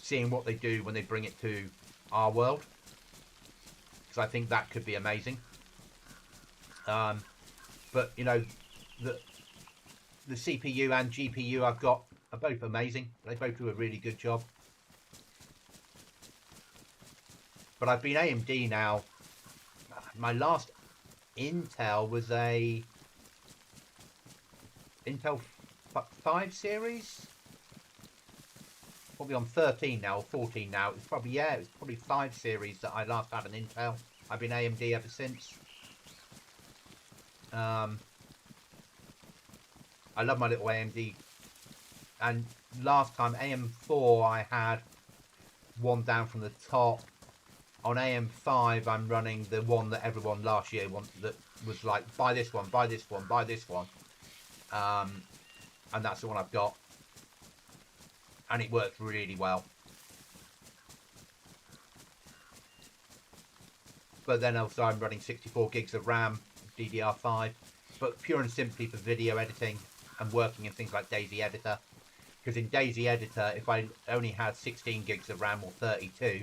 seeing what they do when they bring it to our world, because I think that could be amazing. But you know, the CPU and GPU I've got are both amazing. They both do a really good job. But I've been AMD now. My last Intel was a Intel 5 series. Probably on 13 now, or 14 now. It's probably, yeah, it was probably 5 series that I last had an Intel. I've been AMD ever since. I love my little AMD. And last time, AM4, I had one down from the top. On AM5, I'm running the one that everyone last year wanted, that was like, buy this one, buy this one, buy this one. And that's the one I've got. And it works really well. But then also I'm running 64 gigs of RAM, DDR5, but pure and simply for video editing and working in things like Dayz Editor. Because in Dayz Editor, if I only had 16 gigs of RAM or 32,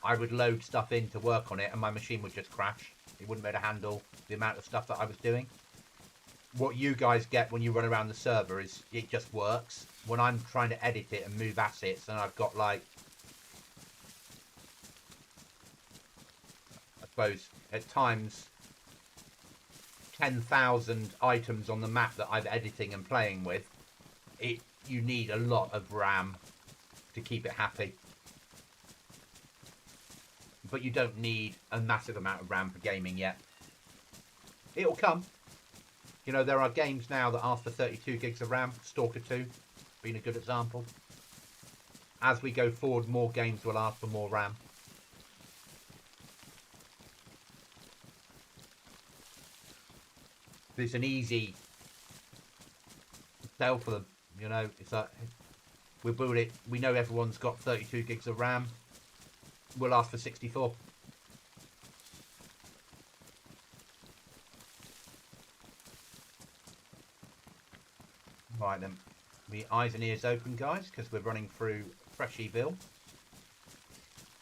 I would load stuff in to work on it and my machine would just crash. It wouldn't be able to handle the amount of stuff that I was doing. What you guys get when you run around the server is it just works. When I'm trying to edit it and move assets, and I've got like, I suppose at times 10,000 items on the map that I'm editing and playing with, you need a lot of RAM to keep it happy. But you don't need a massive amount of RAM for gaming yet. It'll come. You know, there are games now that ask for 32 gigs of RAM. Stalker 2 being a good example. As we go forward, more games will ask for more RAM. It's an easy sell for them. You know, it's like, we build it. We know everyone's got 32 gigs of RAM. We'll ask for 64. Right then, the eyes and ears open, guys, because we're running through Freshieville.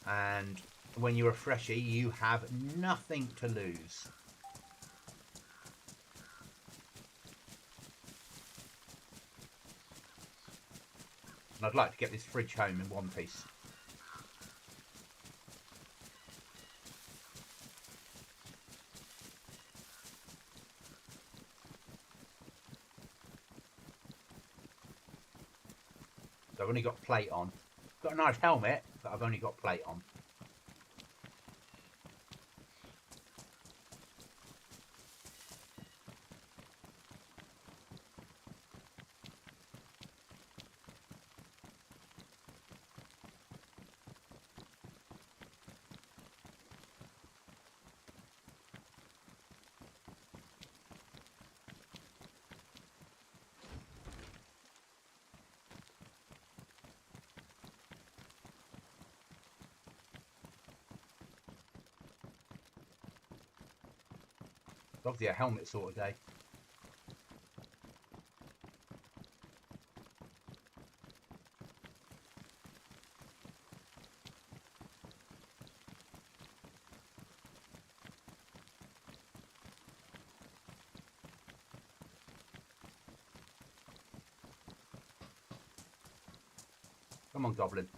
And when you're a freshie, you have nothing to lose. And I'd like to get this fridge home in one piece. So I've only got plate on. Got a nice helmet, but I've only got plate on. It's obviously a helmet sort of day. Come on, Goblin.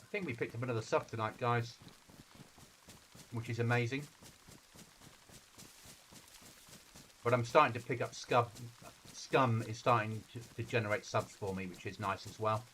I think we picked up another sub tonight, guys, which is amazing. But I'm starting to pick up scum. Scum is starting to generate subs for me, which is nice as well.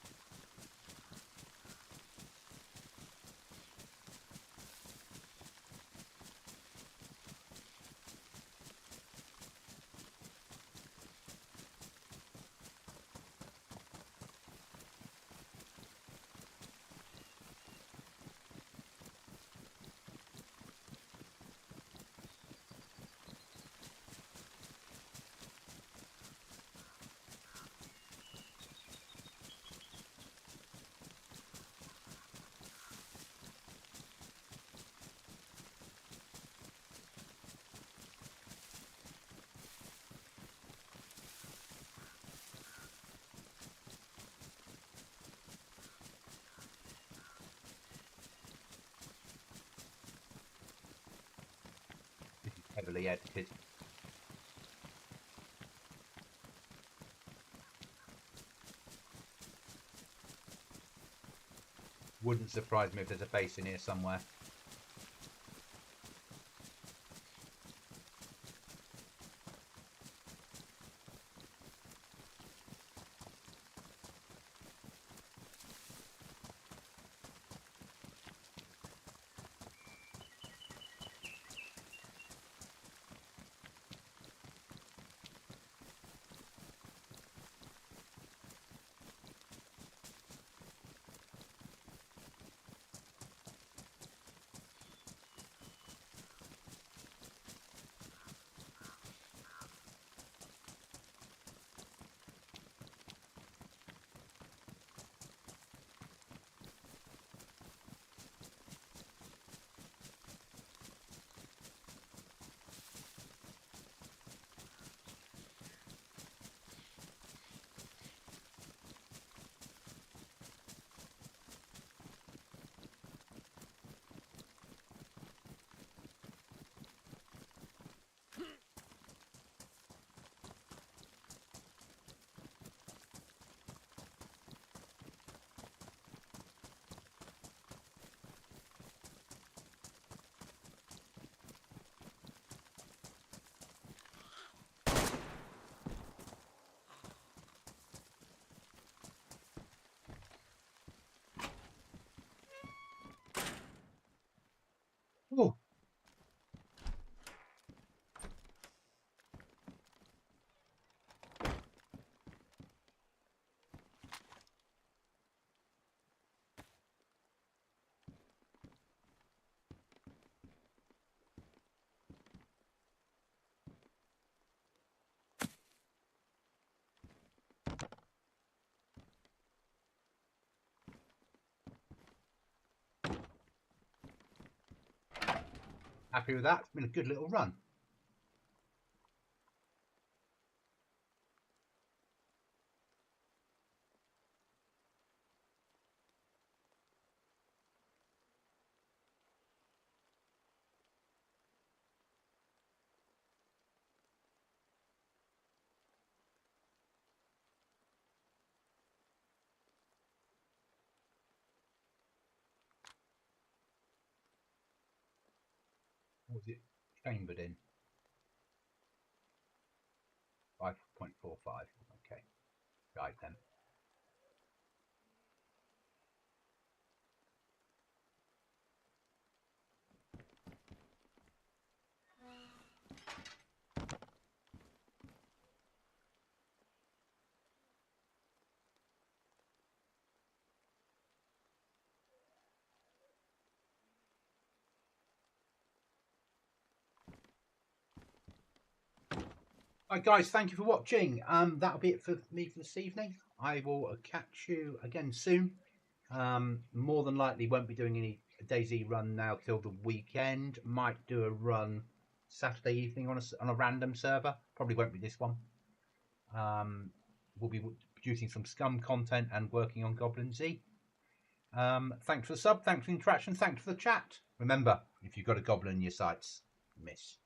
heavily edited. Wouldn't surprise me if there's a base in here somewhere. Oh, happy with that. It's been a good little run. What was it chambered in? 5.45. Okay, right then. Right, guys, thank you for watching. That'll be it for me for this evening. I will catch you again soon. More than likely won't be doing any Dayz run now till the weekend. Might do a run Saturday evening on a random server. Probably won't be this one. We'll be producing some scum content and working on GoblinZ. Thanks for the sub, thanks for the interaction, thanks for the chat. Remember, if you've got a goblin in your sights, miss.